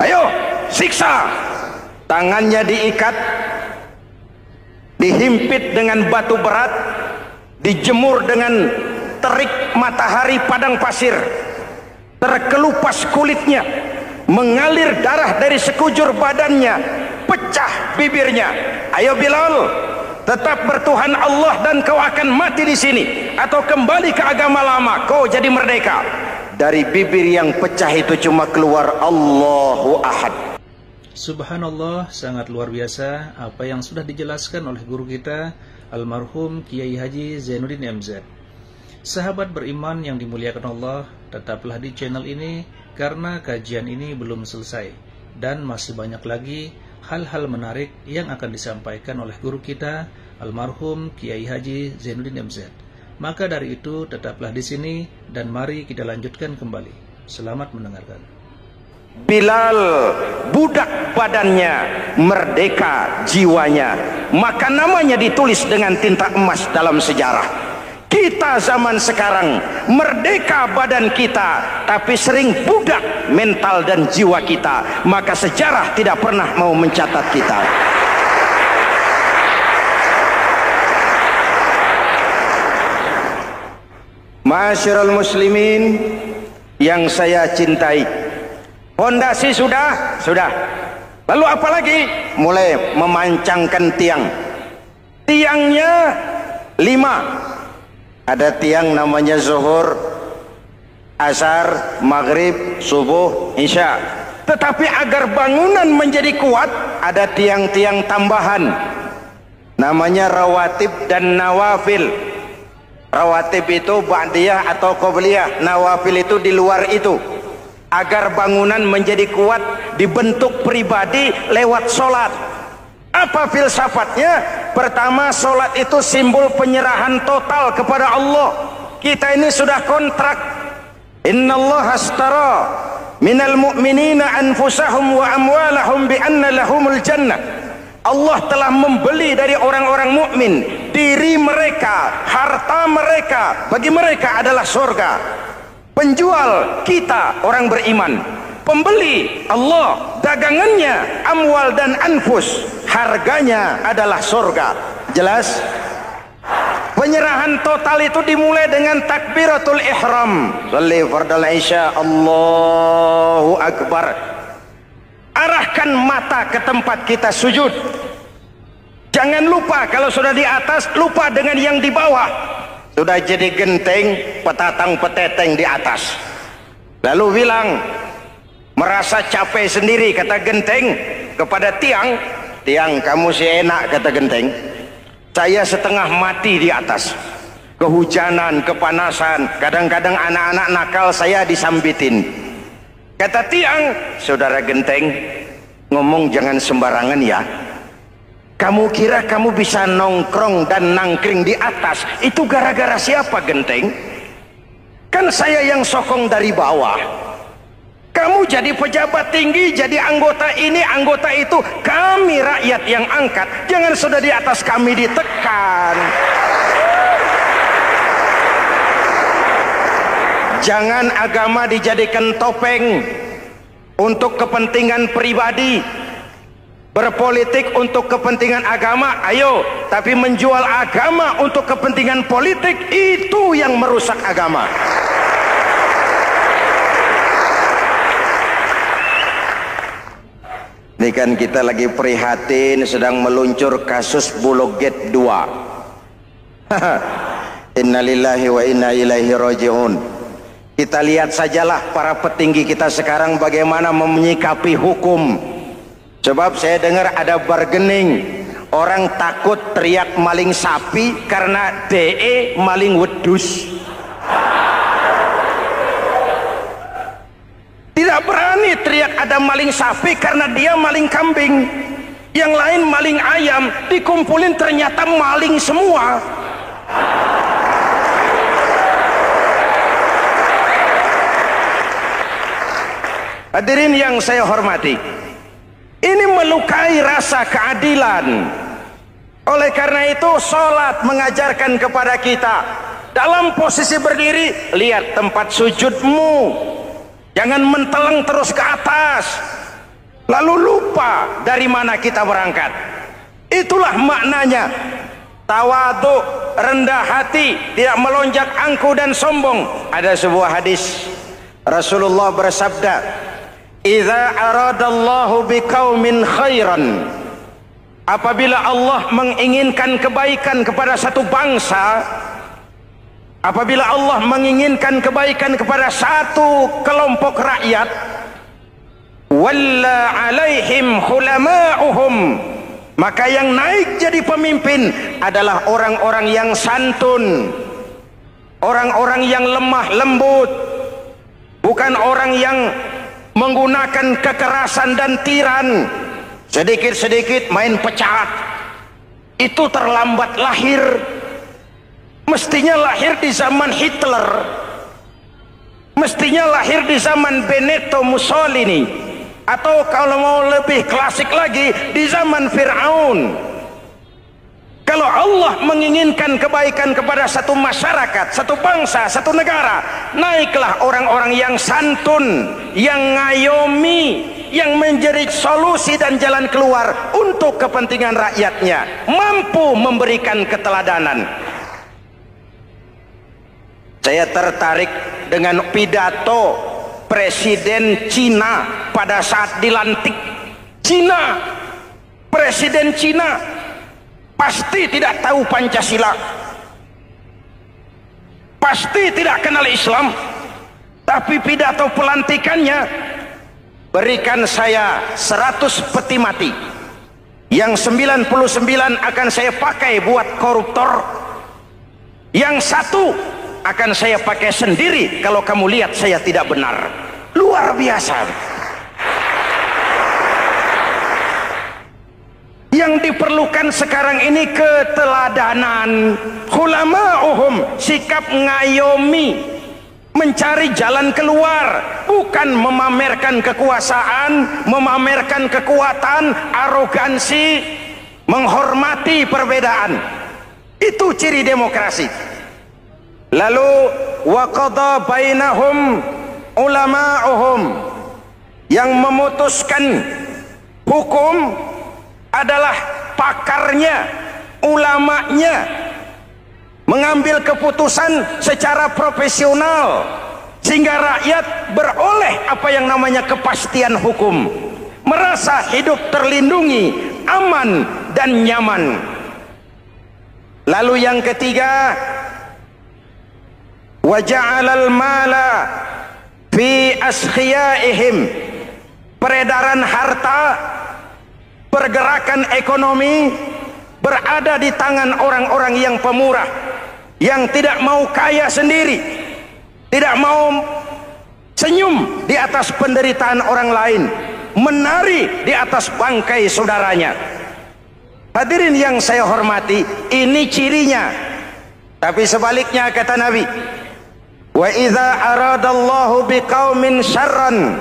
Ayo siksa. Tangannya diikat, dihimpit dengan batu berat, dijemur dengan terik matahari padang pasir, terkelupas kulitnya, mengalir darah dari sekujur badannya, pecah bibirnya. Ayo Bilal, tetap bertuhan Allah dan kau akan mati di sini, atau kembali ke agama lama, kau jadi merdeka. Dari bibir yang pecah itu cuma keluar Allahu Ahad. Subhanallah, sangat luar biasa apa yang sudah dijelaskan oleh guru kita almarhum Kiai Haji Zainuddin MZ. Sahabat beriman yang dimuliakan Allah, tetaplah di channel ini karena kajian ini belum selesai dan masih banyak lagi hal-hal menarik yang akan disampaikan oleh guru kita almarhum Kiai Haji Zainuddin MZ. Maka dari itu tetaplah di sini dan mari kita lanjutkan kembali. Selamat mendengarkan. Bilal budak badannya, merdeka jiwanya, maka namanya ditulis dengan tinta emas dalam sejarah. Kita zaman sekarang merdeka badan kita, tapi sering budak mental dan jiwa kita, maka sejarah tidak pernah mau mencatat kita. Ma'asyiral muslimin yang saya cintai, fondasi sudah. Lalu apa lagi? Mulai memancangkan tiang. Tiangnya 5. Ada tiang namanya zuhur, asar, maghrib, subuh, isya. Tetapi agar bangunan menjadi kuat, ada tiang-tiang tambahan. Namanya rawatib dan nawafil. Rawatib itu ba'diyah atau qobliyah, nawafil itu di luar itu. Agar bangunan menjadi kuat, dibentuk pribadi lewat sholat. Apa filsafatnya? Pertama, sholat itu simbol penyerahan total kepada Allah. Kita ini sudah kontrak. Innallaha astara minal mu'minina anfusahum wa amwalahum bi anna lahumul jannah. Allah telah membeli dari orang-orang mukmin diri mereka, harta mereka, bagi mereka adalah surga. Penjual kita orang beriman, pembeli Allah, dagangannya amwal dan anfus, harganya adalah surga. Jelas? Penyerahan total itu dimulai dengan takbiratul ihram. Shalli fardal isya, Allahu akbar. Arahkan mata ke tempat kita sujud. Jangan lupa kalau sudah di atas, lupa dengan yang di bawah. Sudah jadi genteng, petatang peteteng di atas. Lalu bilang, merasa capek sendiri, kata genteng kepada tiang. Tiang, kamu sih enak, kata genteng. Saya setengah mati di atas. Kehujanan, kepanasan, kadang-kadang anak-anak nakal saya disambitin. Kata tiang, saudara genteng, ngomong jangan sembarangan ya. Kamu kira kamu bisa nongkrong dan nangkring di atas, itu gara-gara siapa genteng? Kan saya yang sokong dari bawah. Kamu jadi pejabat tinggi, jadi anggota ini, anggota itu. Kami rakyat yang angkat, jangan sudah di atas kami ditekan. Jangan agama dijadikan topeng untuk kepentingan pribadi. Berpolitik untuk kepentingan agama, ayo, tapi menjual agama untuk kepentingan politik, itu yang merusak agama. Ini kan kita lagi prihatin, sedang meluncur kasus Bulog Gate 2. Innalillahi wa inna ilaihi raji'un. Kita lihat sajalah para petinggi kita sekarang bagaimana menyikapi hukum. Sebab saya dengar ada bargaining, orang takut teriak maling sapi karena DE maling wedus. Tidak berani teriak ada maling sapi karena dia maling kambing. Yang lain maling ayam, dikumpulin ternyata maling semua. Hadirin yang saya hormati, ini melukai rasa keadilan. Oleh karena itu, sholat mengajarkan kepada kita, dalam posisi berdiri, lihat tempat sujudmu. Jangan menteleng terus ke atas, lalu lupa dari mana kita berangkat. Itulah maknanya tawadhu, rendah hati, tidak melonjak angku dan sombong. Ada sebuah hadis, Rasulullah bersabda, "Idza aradallahu biqaumin khairan." Apabila Allah menginginkan kebaikan kepada satu bangsa, apabila Allah menginginkan kebaikan kepada satu kelompok rakyat, walla alaihim hulama'uhum, maka yang naik jadi pemimpin adalah orang-orang yang santun, orang-orang yang lemah lembut, bukan orang yang menggunakan kekerasan dan tiran. Sedikit-sedikit main pecat, itu terlambat lahir. Mestinya lahir di zaman Hitler, Mestinya lahir di zaman Benito Mussolini, atau kalau mau lebih klasik lagi di zaman Fir'aun. Kalau Allah menginginkan kebaikan kepada satu masyarakat, satu bangsa, satu negara, naiklah orang-orang yang santun, yang ngayomi, yang menjadi solusi dan jalan keluar untuk kepentingan rakyatnya, mampu memberikan keteladanan. Saya tertarik dengan pidato Presiden Cina pada saat dilantik. Cina, Presiden Cina pasti tidak tahu Pancasila, pasti tidak kenal Islam, tapi pidato pelantikannya, berikan saya 100 peti mati, yang 99 akan saya pakai buat koruptor, yang 1 akan saya pakai sendiri kalau kamu lihat saya tidak benar. Luar biasa. Yang diperlukan sekarang ini keteladanan, hulama'uhum, sikap ngayomi, mencari jalan keluar, bukan memamerkan kekuasaan, memamerkan kekuatan, arogansi, menghormati perbedaan. Itu ciri demokrasi. Lalu wa qada bainahum ulama'uhum, yang memutuskan hukum adalah pakarnya, ulamanya, mengambil keputusan secara profesional sehingga rakyat beroleh apa yang namanya kepastian hukum, merasa hidup terlindungi, aman dan nyaman. Lalu yang ketiga, wa ja'alal mala fi askhiyaihim, peredaran harta, pergerakan ekonomi berada di tangan orang-orang yang pemurah, yang tidak mau kaya sendiri, tidak mau senyum di atas penderitaan orang lain, menari di atas bangkai saudaranya. Hadirin yang saya hormati, ini cirinya. Tapi sebaliknya kata Nabi, wa idza aradallahu biqaumin syarran,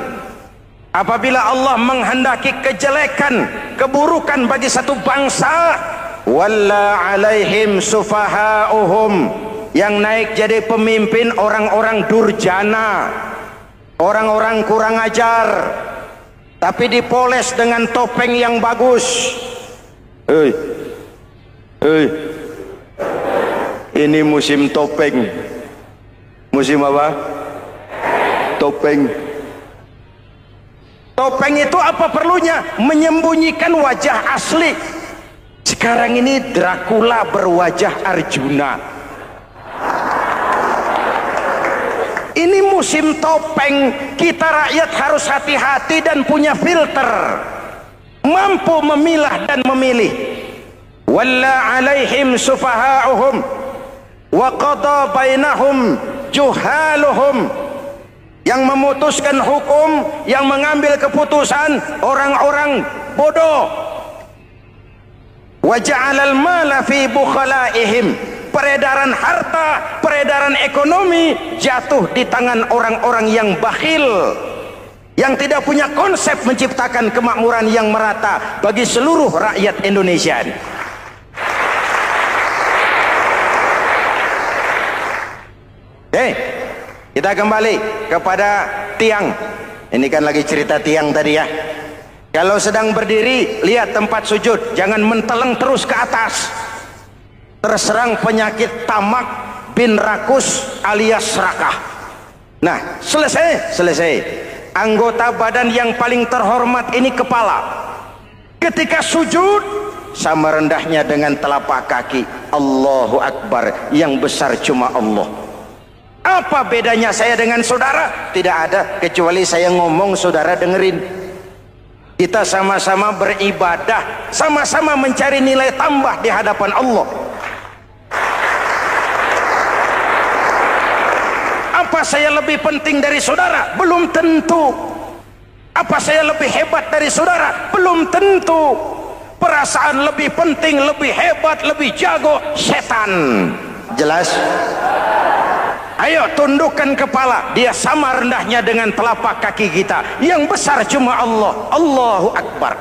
apabila Allah menghendaki kejelekan, keburukan bagi satu bangsa, walla alaihim sufahauhum, yang naik jadi pemimpin orang-orang durjana, orang-orang kurang ajar, tapi dipoles dengan topeng yang bagus. Hei, hei, ini musim topeng. Musim apa? Topeng. Topeng itu apa perlunya? Menyembunyikan wajah asli. Sekarang ini Dracula berwajah Arjuna. Ini musim topeng. Kita rakyat harus hati-hati dan punya filter, mampu memilah dan memilih. Walla alaihim sufahauhum wa qada bainahum juhaluhum, yang memutuskan hukum, yang mengambil keputusan orang-orang bodoh. Wa ja'alal mala fi bukhalaihim, peredaran harta, peredaran ekonomi jatuh di tangan orang-orang yang bakhil, yang tidak punya konsep menciptakan kemakmuran yang merata bagi seluruh rakyat Indonesia. Kita kembali kepada tiang. Ini kan lagi cerita tiang tadi ya. Kalau sedang berdiri, lihat tempat sujud, jangan menteleng terus ke atas. Terserang penyakit tamak bin rakus alias serakah. Nah, selesai. Anggota badan yang paling terhormat ini kepala. Ketika sujud, sama rendahnya dengan telapak kaki. Allahu Akbar, yang besar cuma Allah. Apa bedanya saya dengan saudara? Tidak ada, kecuali saya ngomong saudara dengerin. Kita sama-sama beribadah, sama-sama mencari nilai tambah di hadapan Allah. Apa saya lebih penting dari saudara? Belum tentu. Apa saya lebih hebat dari saudara? Belum tentu. Perasaan lebih penting, lebih hebat, lebih jago, setan. Jelas? Ayo tundukkan kepala. Dia sama rendahnya dengan telapak kaki kita. Yang besar cuma Allah. Allahu Akbar.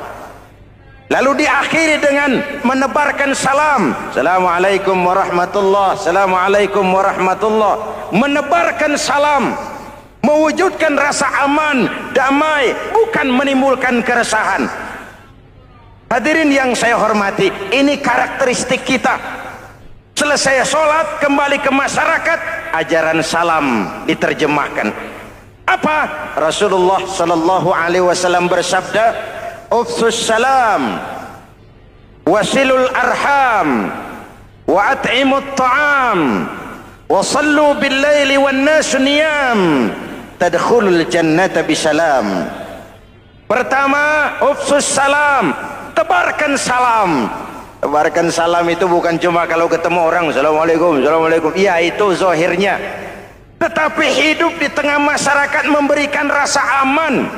Lalu diakhiri dengan menebarkan salam. Assalamualaikum warahmatullah. Assalamualaikum warahmatullah. Menebarkan salam, mewujudkan rasa aman, damai, bukan menimbulkan keresahan. Hadirin yang saya hormati, ini karakteristik kita. Selesai sholat, kembali ke masyarakat, ajaran salam diterjemahkan. Apa? Rasulullah sallallahu alaihi wasallam bersabda, "Ufsus salam, wasilul arham, wa at'imut ta'am, wa sallu bil laili wan nasu niyam, tadkhulul jannata bisalam." Pertama, ufsus salam, tebarkan salam. Tebarkan salam itu bukan cuma kalau ketemu orang assalamualaikum, assalamualaikum. Iya, itu zahirnya. Tetapi hidup di tengah masyarakat memberikan rasa aman,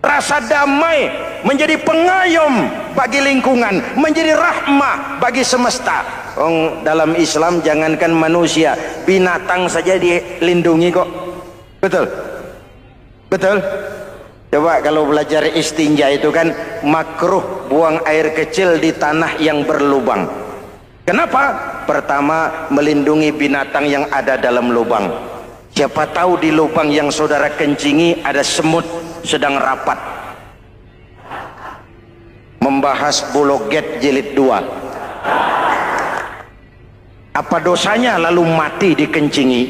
rasa damai, menjadi pengayom bagi lingkungan, menjadi rahmah bagi semesta. Dalam Islam jangankan manusia, binatang saja dilindungi kok. Betul? Betul? Coba kalau belajar istinja itu kan makruh buang air kecil di tanah yang berlubang. Kenapa? Pertama, melindungi binatang yang ada dalam lubang. Siapa tahu di lubang yang saudara kencingi ada semut sedang rapat. Membahas Buloget jilid 2. Apa dosanya lalu mati dikencingi?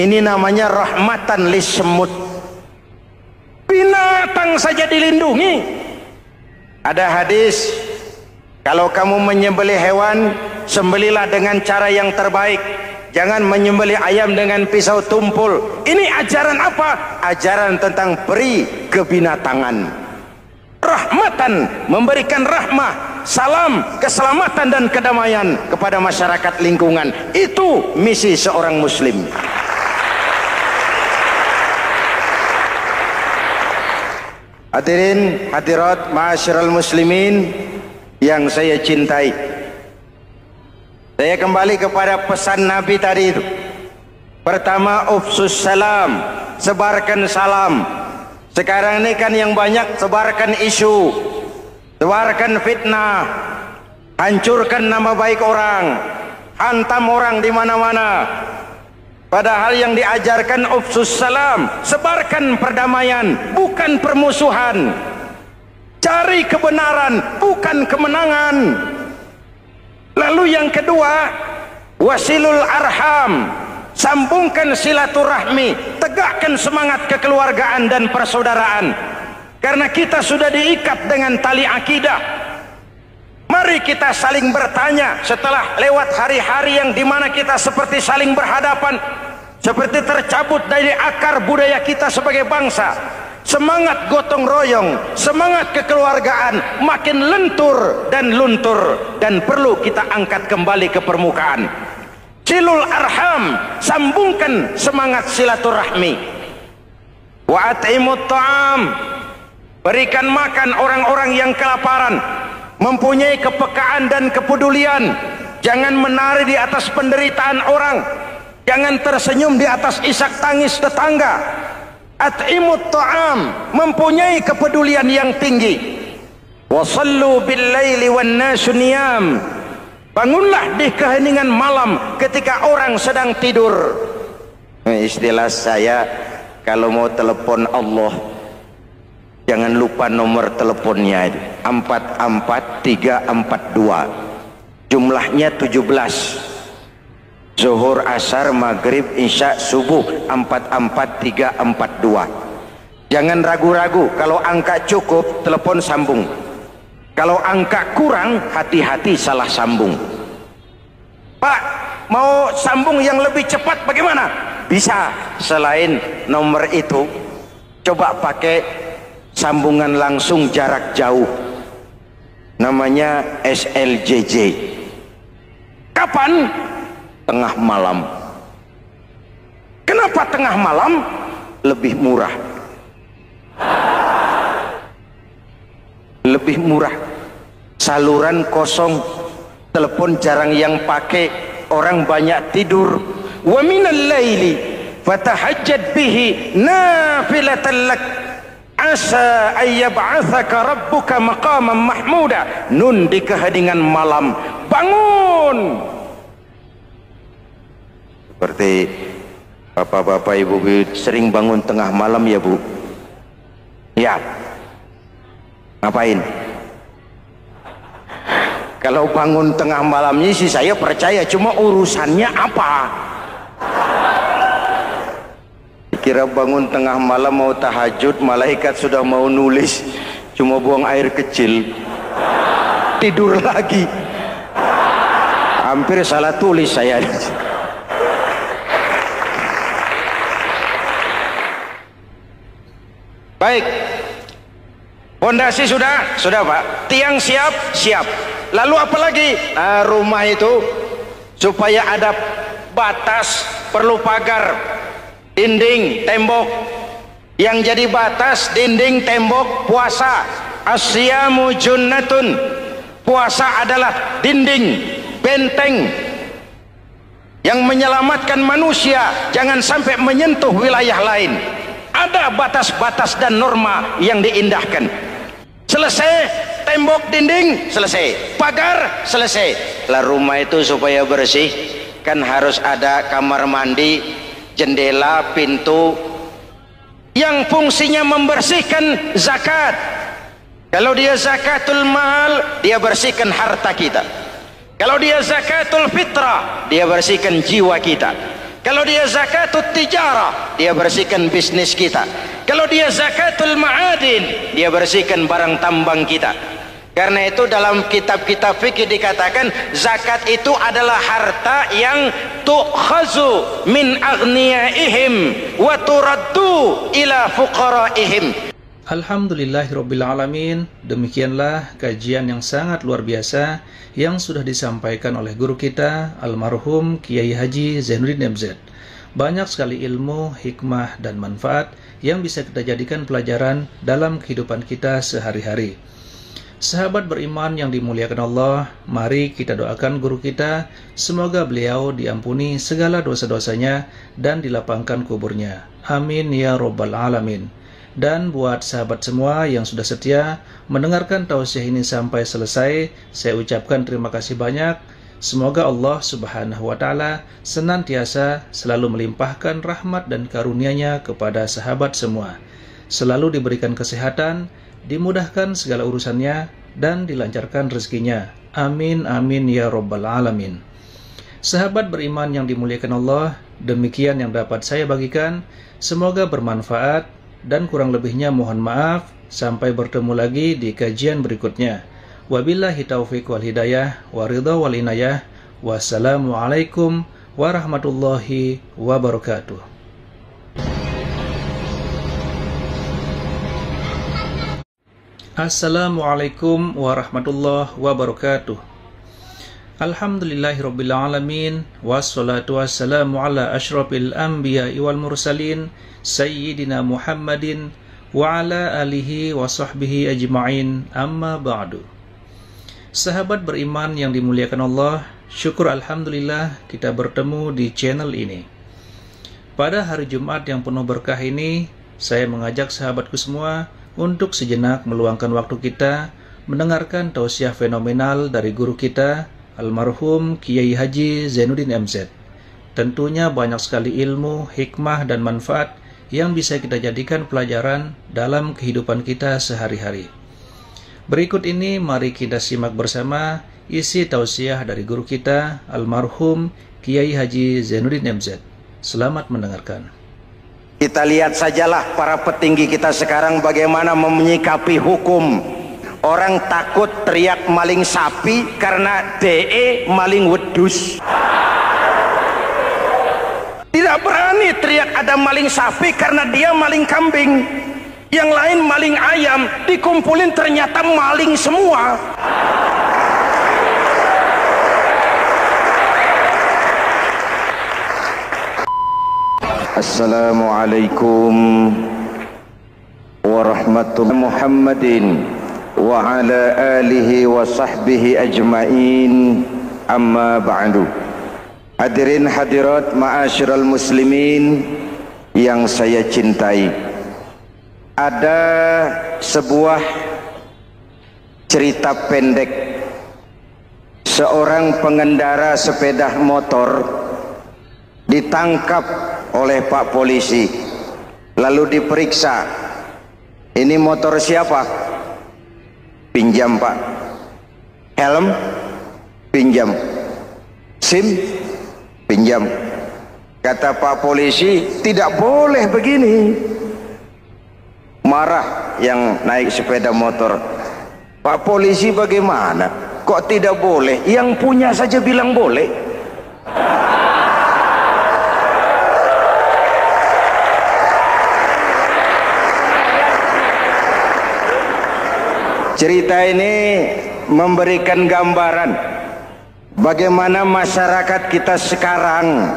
Ini namanya rahmatan lis semut. Binatang saja dilindungi. Ada hadis, kalau kamu menyembelih hewan, sembelilah dengan cara yang terbaik. Jangan menyembelih ayam dengan pisau tumpul. Ini ajaran apa? Ajaran tentang peri kebinatangan. Rahmatan, memberikan rahmah, salam, keselamatan dan kedamaian kepada masyarakat lingkungan. Itu misi seorang muslim. Hadirin hadirat ma'asyiral muslimin yang saya cintai, saya kembali kepada pesan Nabi tadi itu. Pertama, ufsus salam, sebarkan salam. Sekarang ini kan yang banyak sebarkan isu, sebarkan fitnah, hancurkan nama baik orang, hantam orang di mana-mana. Padahal yang diajarkan ufsus salam, sebarkan perdamaian, bukan permusuhan. Cari kebenaran, bukan kemenangan. Lalu yang kedua, wasilul arham, sambungkan silaturahmi, tegakkan semangat kekeluargaan dan persaudaraan. Karena kita sudah diikat dengan tali akidah. Mari kita saling bertanya setelah lewat hari-hari yang dimana kita seperti saling berhadapan, seperti tercabut dari akar budaya kita sebagai bangsa. Semangat gotong royong, semangat kekeluargaan makin lentur dan luntur, dan perlu kita angkat kembali ke permukaan. Silul arham, sambungkan semangat silaturahmi. Wa at'imut ta'am, berikan makan orang-orang yang kelaparan. Mempunyai kepekaan dan kepedulian. Jangan menari di atas penderitaan orang, jangan tersenyum di atas isak tangis tetangga. At'imut ta'am, mempunyai kepedulian yang tinggi. Wa sallu bil laili wan nasu niyam, bangunlah di keheningan malam ketika orang sedang tidur. Istilah saya, kalau mau telepon Allah, jangan lupa nomor teleponnya, 44342. Jumlahnya 17. Zuhur, asar, maghrib, isya, subuh, 44342. Jangan ragu-ragu. Kalau angka cukup, telepon sambung. Kalau angka kurang, hati-hati salah sambung. Pak, mau sambung yang lebih cepat bagaimana? Bisa. Selain nomor itu, coba pakai sambungan langsung jarak jauh, namanya SLJJ. Kapan? Tengah malam. Kenapa tengah malam? Lebih murah. Lebih murah. Saluran kosong, telepon jarang yang pakai, orang banyak tidur, wa minal laili fatahajjad bihi nafilatan lak asa ayyab'atsaka rabbuka maqaman mahmuda. Nun di keheningan malam bangun. Seperti bapak-bapak ibu-ibu sering bangun tengah malam ya Bu? Ya. Ngapain? Kalau bangun tengah malamnya sih saya percaya, cuma urusannya apa? Kira bangun tengah malam mau tahajud, malaikat sudah mau nulis, cuma buang air kecil, tidur lagi. Hampir salah tulis saya. Baik, fondasi sudah Pak, tiang siap. Lalu apa lagi? Nah, rumah itu supaya ada batas, perlu pagar, dinding, tembok. Yang jadi batas, dinding, tembok, puasa. Asyamu junnatun. Puasa adalah dinding, benteng yang menyelamatkan manusia jangan sampai menyentuh wilayah lain. Ada batas-batas dan norma yang diindahkan. Selesai, tembok, dinding, selesai. Pagar, selesai. Lah rumah itu supaya bersih kan harus ada kamar mandi, jendela, pintu yang fungsinya membersihkan zakat. Kalau dia zakatul mal, dia bersihkan harta kita. Kalau dia zakatul fitrah, dia bersihkan jiwa kita. Kalau dia zakatul tijarah, dia bersihkan bisnis kita. Kalau dia zakatul ma'adin, dia bersihkan barang tambang kita. Karena itu dalam kitab-kitab fikih dikatakan zakat itu adalah harta yang tu'khazu min aghniyaihim wa turaddu ila fuqaraihim. Alhamdulillahirrabbilalamin. Demikianlah kajian yang sangat luar biasa yang sudah disampaikan oleh guru kita almarhum Kiai Haji Zainuddin MZ. Banyak sekali ilmu, hikmah, dan manfaat yang bisa kita jadikan pelajaran dalam kehidupan kita sehari-hari. Sahabat beriman yang dimuliakan Allah, mari kita doakan guru kita, semoga beliau diampuni segala dosa-dosanya dan dilapangkan kuburnya. Amin ya Rabbal Alamin. Dan buat sahabat semua yang sudah setia mendengarkan tausiah ini sampai selesai, saya ucapkan terima kasih banyak. Semoga Allah Subhanahu wa Ta'ala senantiasa selalu melimpahkan rahmat dan karunia-Nya kepada sahabat semua, selalu diberikan kesehatan, dimudahkan segala urusannya, dan dilancarkan rezekinya. Amin amin ya Rabbal Alamin. Sahabat beriman yang dimuliakan Allah, demikian yang dapat saya bagikan. Semoga bermanfaat, dan kurang lebihnya mohon maaf. Sampai bertemu lagi di kajian berikutnya. Wabillahi taufiq wal hidayah wa ridha wal inayah. Wassalamualaikum warahmatullahi wabarakatuh. Assalamualaikum warahmatullahi wabarakatuh. Alhamdulillahirrabbilalamin. Wassalatu wassalamu ala ashrafil anbiya'i wal mursalin Sayyidina Muhammadin wa ala alihi wa sahbihi ajma'in, amma ba'du. Sahabat beriman yang dimuliakan Allah, syukur alhamdulillah kita bertemu di channel ini. Pada hari Jumat yang penuh berkah ini, saya mengajak sahabatku semua untuk sejenak meluangkan waktu kita mendengarkan tausiah fenomenal dari guru kita almarhum Kiai Haji Zainuddin MZ. Tentunya banyak sekali ilmu, hikmah, dan manfaat yang bisa kita jadikan pelajaran dalam kehidupan kita sehari-hari. Berikut ini mari kita simak bersama isi tausiah dari guru kita almarhum Kiai Haji Zainuddin MZ. Selamat mendengarkan. Kita lihat sajalah para petinggi kita sekarang bagaimana menyikapi hukum. Orang takut teriak maling sapi karena DE maling wedus. Tidak berani teriak ada maling sapi karena dia maling kambing. Yang lain maling ayam, dikumpulin ternyata maling semua. Assalamualaikum warahmatullahi Muhammadin wa ala alihi wa sahbihi ajma'in, amma ba'du. Hadirin hadirat ma'asyiral muslimin yang saya cintai, ada sebuah cerita pendek. Seorang pengendara sepeda motor ditangkap oleh Pak Polisi, lalu diperiksa. Ini motor siapa? Pinjam Pak. Helm? Pinjam. SIM? Pinjam. Kata Pak Polisi, tidak boleh begini. Marah yang naik sepeda motor. Pak Polisi bagaimana? Kok tidak boleh? Yang punya saja bilang boleh. Cerita ini memberikan gambaran bagaimana masyarakat kita sekarang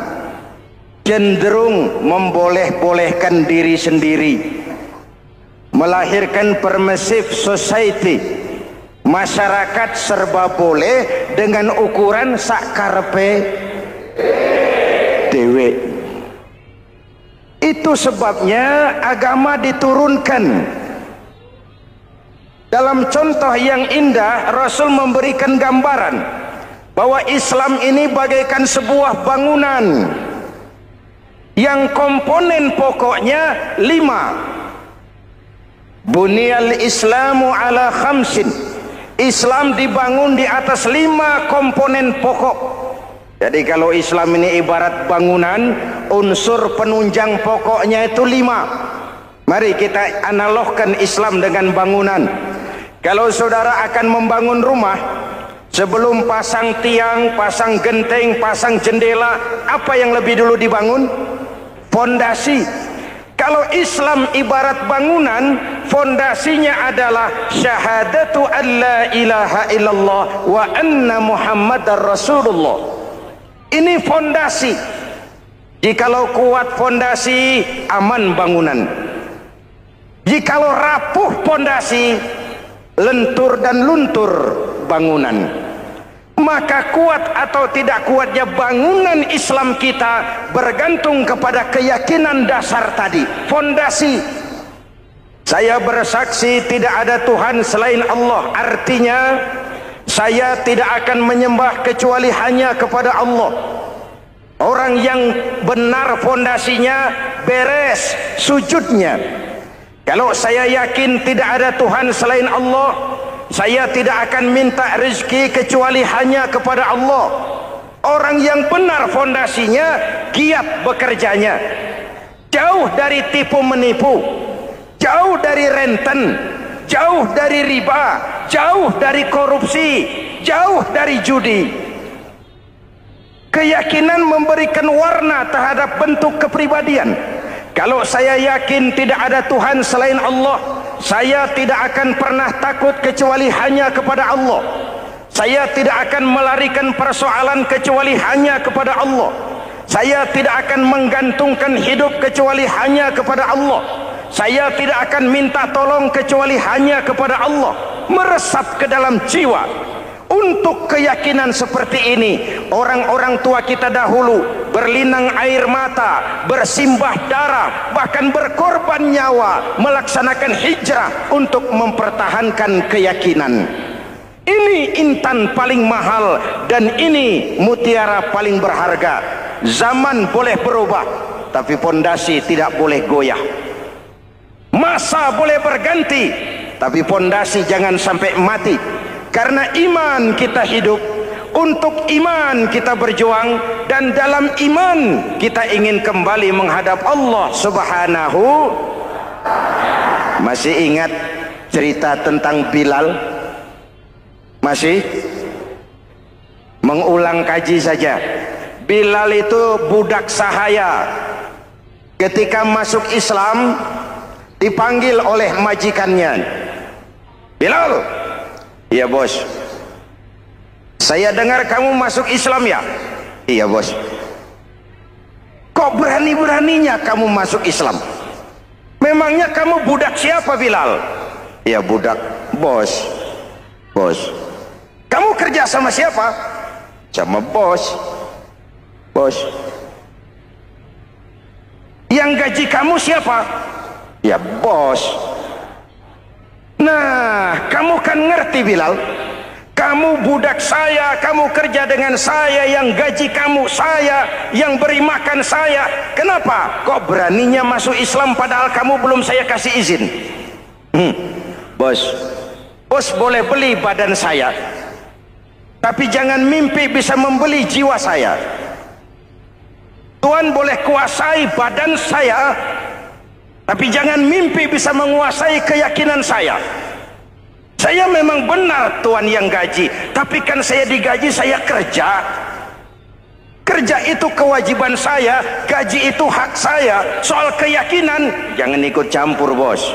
cenderung memboleh-bolehkan diri sendiri, melahirkan permissive society. Masyarakat serba boleh dengan ukuran sakarepe dewe. Itu sebabnya agama diturunkan. Dalam contoh yang indah, Rasul memberikan gambaran bahwa Islam ini bagaikan sebuah bangunan yang komponen pokoknya 5. Bunyal Islamu ala khamsin. Islam dibangun di atas 5 komponen pokok. Jadi kalau Islam ini ibarat bangunan, unsur penunjang pokoknya itu 5. Mari kita analogkan Islam dengan bangunan. Kalau saudara akan membangun rumah, sebelum pasang tiang, pasang genteng, pasang jendela, apa yang lebih dulu dibangun? Fondasi. Kalau Islam ibarat bangunan, fondasinya adalah syahadatu an la ilaha illallah wa anna muhammadar rasulullah. Ini fondasi. Jikalau kuat fondasi, aman bangunan. Jikalau rapuh fondasi, lentur dan luntur bangunan. Maka kuat atau tidak kuatnya bangunan Islam kita bergantung kepada keyakinan dasar tadi, fondasi. Saya bersaksi tidak ada Tuhan selain Allah, artinya saya tidak akan menyembah kecuali hanya kepada Allah. Orang yang benar fondasinya beres sujudnya. Kalau saya yakin tidak ada Tuhan selain Allah, saya tidak akan minta rezeki kecuali hanya kepada Allah. Orang yang benar fondasinya, giat bekerjanya, jauh dari tipu menipu, jauh dari renten, jauh dari riba, jauh dari korupsi, jauh dari judi. Keyakinan memberikan warna terhadap bentuk kepribadian. Kalau saya yakin tidak ada Tuhan selain Allah, saya tidak akan pernah takut kecuali hanya kepada Allah. Saya tidak akan melarikan persoalan kecuali hanya kepada Allah. Saya tidak akan menggantungkan hidup kecuali hanya kepada Allah. Saya tidak akan minta tolong kecuali hanya kepada Allah. Meresap ke dalam jiwa. Untuk keyakinan seperti ini, orang-orang tua kita dahulu berlinang air mata, bersimbah darah, bahkan berkorban nyawa, melaksanakan hijrah untuk mempertahankan keyakinan. Ini intan paling mahal dan ini mutiara paling berharga. Zaman boleh berubah, tapi pondasi tidak boleh goyah. Masa boleh berganti, tapi pondasi jangan sampai mati. Karena iman kita hidup, untuk iman kita berjuang, dan dalam iman kita ingin kembali menghadap Allah Subhanahu. Masih ingat cerita tentang Bilal? Masih? Mengulang kaji saja. Bilal itu budak sahaya. Ketika masuk Islam, dipanggil oleh majikannya. Bilal, iya bos. Saya dengar kamu masuk Islam ya? Iya bos. Kok berani-beraninya kamu masuk Islam? Memangnya kamu budak siapa Bilal? Iya budak bos. Bos. Kamu kerja sama siapa? Sama bos. Bos. Yang gaji kamu siapa? Ya bos. Nah, kamu kan ngerti Bilal, kamu budak saya, kamu kerja dengan saya, yang gaji kamu saya, yang beri makan saya. Kenapa kok beraninya masuk Islam padahal kamu belum saya kasih izin? Bos, bos boleh beli badan saya, tapi jangan mimpi bisa membeli jiwa saya. Tuhan boleh kuasai badan saya, tapi jangan mimpi bisa menguasai keyakinan saya. Saya memang benar Tuhan yang gaji, tapi kan saya digaji, saya kerja. Kerja itu kewajiban saya, gaji itu hak saya. Soal keyakinan, jangan ikut campur bos.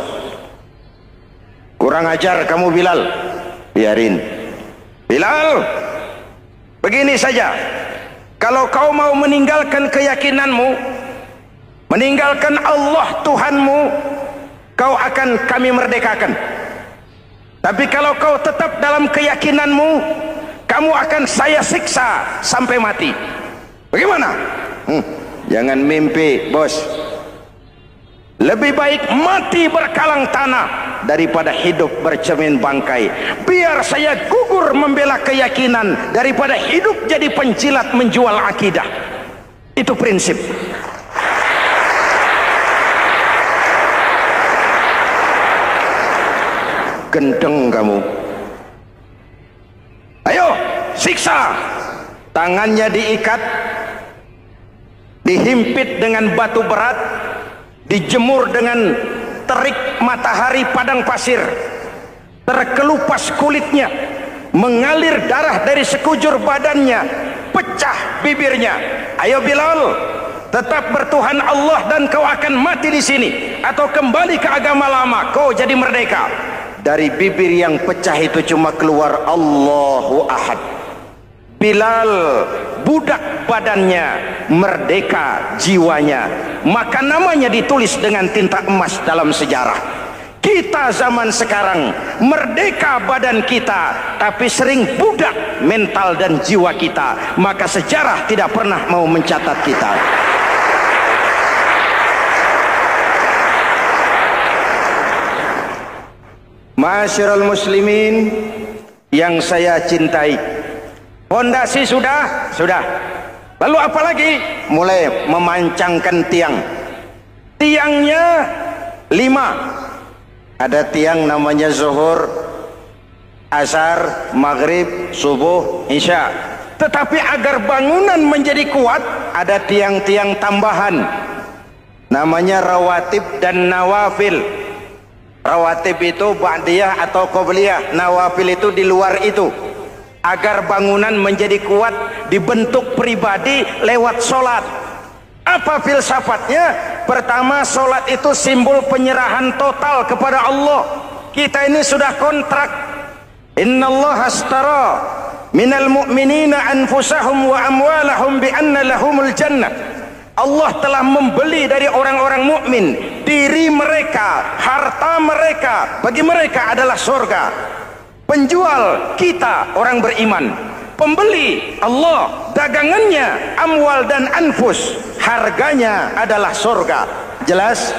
Kurang ajar kamu Bilal. Biarin. Bilal, begini saja. Kalau kau mau meninggalkan keyakinanmu, meninggalkan Allah Tuhanmu, kau akan kami merdekakan. Tapi kalau kau tetap dalam keyakinanmu, kamu akan saya siksa sampai mati. Bagaimana? Jangan mimpi bos. Lebih baik mati berkalang tanah daripada hidup bercermin bangkai. Biar saya gugur membela keyakinan daripada hidup jadi penjilat menjual akidah. Itu prinsip. Gendeng kamu. Ayo siksa. Tangannya diikat, dihimpit dengan batu berat, dijemur dengan terik matahari padang pasir, terkelupas kulitnya, mengalir darah dari sekujur badannya, pecah bibirnya. Ayo Bilal, tetap bertuhan Allah dan kau akan mati di sini, atau kembali ke agama lama, kau jadi merdeka. Dari bibir yang pecah itu cuma keluar Allahu Ahad. Bilal budak badannya, merdeka jiwanya, maka namanya ditulis dengan tinta emas dalam sejarah. Kita zaman sekarang merdeka badan kita, tapi sering budak mental dan jiwa kita, maka sejarah tidak pernah mau mencatat kita. Masyarul muslimin yang saya cintai, fondasi sudah. Lalu apa lagi? Mulai memancangkan tiang. Tiangnya 5. Ada tiang namanya zuhur, asar, maghrib, subuh, isya. Tetapi agar bangunan menjadi kuat, ada tiang-tiang tambahan. Namanya rawatib dan nawafil. Rawatib itu ba'diyah atau qobliyah, nawafil itu di luar itu. Agar bangunan menjadi kuat, dibentuk pribadi lewat sholat. Apa filsafatnya? Pertama, sholat itu simbol penyerahan total kepada Allah. Kita ini sudah kontrak. Innallaha astara minal mu'minina anfusahum wa amwalahum bi anna lahumul jannah. Allah telah membeli dari orang-orang mukmin diri mereka, harta mereka, bagi mereka adalah surga. Penjual kita orang beriman, pembeli Allah, dagangannya amwal dan anfus, harganya adalah surga. Jelas?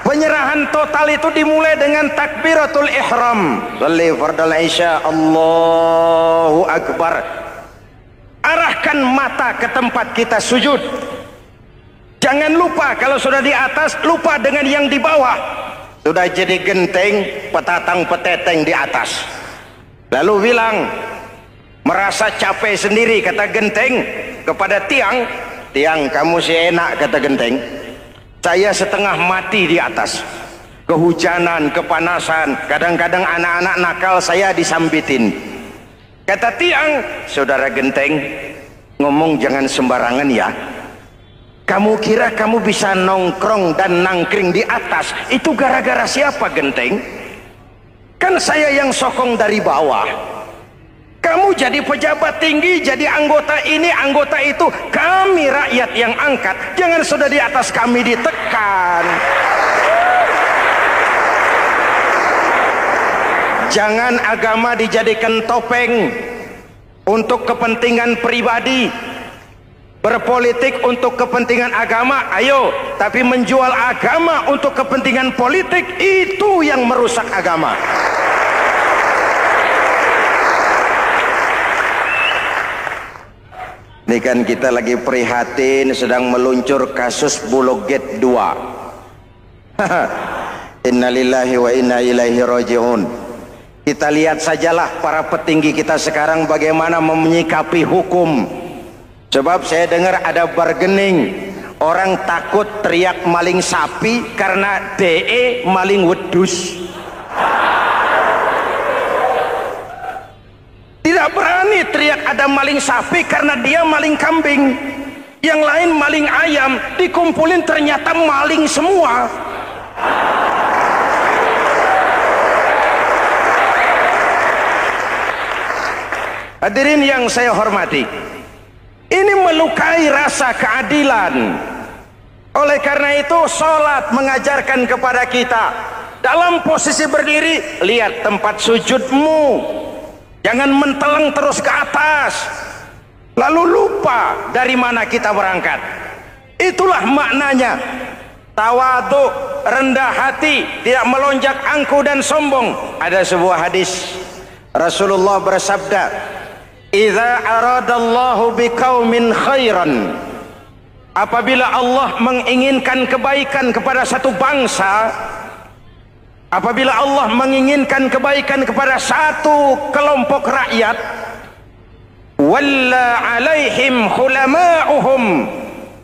Penyerahan total itu dimulai dengan takbiratul ihram. Shalli fardal isya, Allahu akbar. Arahkan mata ke tempat kita sujud. Jangan lupa kalau sudah di atas, lupa dengan yang di bawah. Sudah jadi genteng, petatang peteteng di atas. Lalu bilang, merasa capek sendiri, kata genteng kepada tiang. Tiang, kamu sih enak, kata genteng. Saya setengah mati di atas. Kehujanan, kepanasan, kadang-kadang anak-anak nakal saya disambitin. Kata tiang, saudara genteng, ngomong jangan sembarangan ya. Kamu kira kamu bisa nongkrong dan nangkring di atas, itu gara-gara siapa genteng? Kan saya yang sokong dari bawah. Kamu jadi pejabat tinggi, jadi anggota ini, anggota itu. Kami rakyat yang angkat, jangan sudah di atas kami ditekan. Jangan agama dijadikan topeng untuk kepentingan pribadi. Berpolitik untuk kepentingan agama, ayo, tapi menjual agama untuk kepentingan politik, itu yang merusak agama. Ini kan kita lagi prihatin sedang meluncur kasus Bulog Gate 2. Innalillahi wa inna ilaihi raji'un. Kita lihat sajalah para petinggi kita sekarang bagaimana menyikapi hukum. Sebab saya dengar ada bargaining, orang takut teriak maling sapi karena DE maling wedus. Tidak berani teriak ada maling sapi karena dia maling kambing. Yang lain maling ayam, dikumpulin ternyata maling semua. Hadirin yang saya hormati, ini melukai rasa keadilan. Oleh karena itu, sholat mengajarkan kepada kita dalam posisi berdiri, lihat tempat sujudmu, jangan menteleng terus ke atas lalu lupa dari mana kita berangkat. Itulah maknanya tawadhu, rendah hati, tidak melonjak angku dan sombong. Ada sebuah hadis Rasulullah bersabda, "Idza aradallahu biqaumin khairan." Apabila Allah menginginkan kebaikan kepada satu bangsa, apabila Allah menginginkan kebaikan kepada satu kelompok rakyat, walla alaihim khulama'uhum,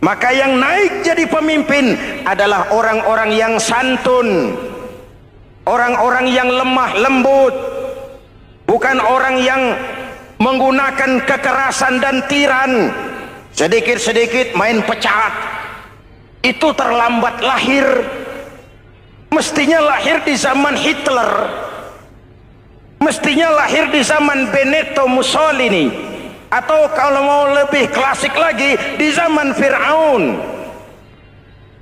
maka yang naik jadi pemimpin adalah orang-orang yang santun, orang-orang yang lemah lembut, bukan orang yang menggunakan kekerasan dan tiran, sedikit-sedikit main pecat. Itu terlambat lahir. Mestinya lahir di zaman Hitler, mestinya lahir di zaman Benito Mussolini, atau kalau mau lebih klasik lagi di zaman Fir'aun.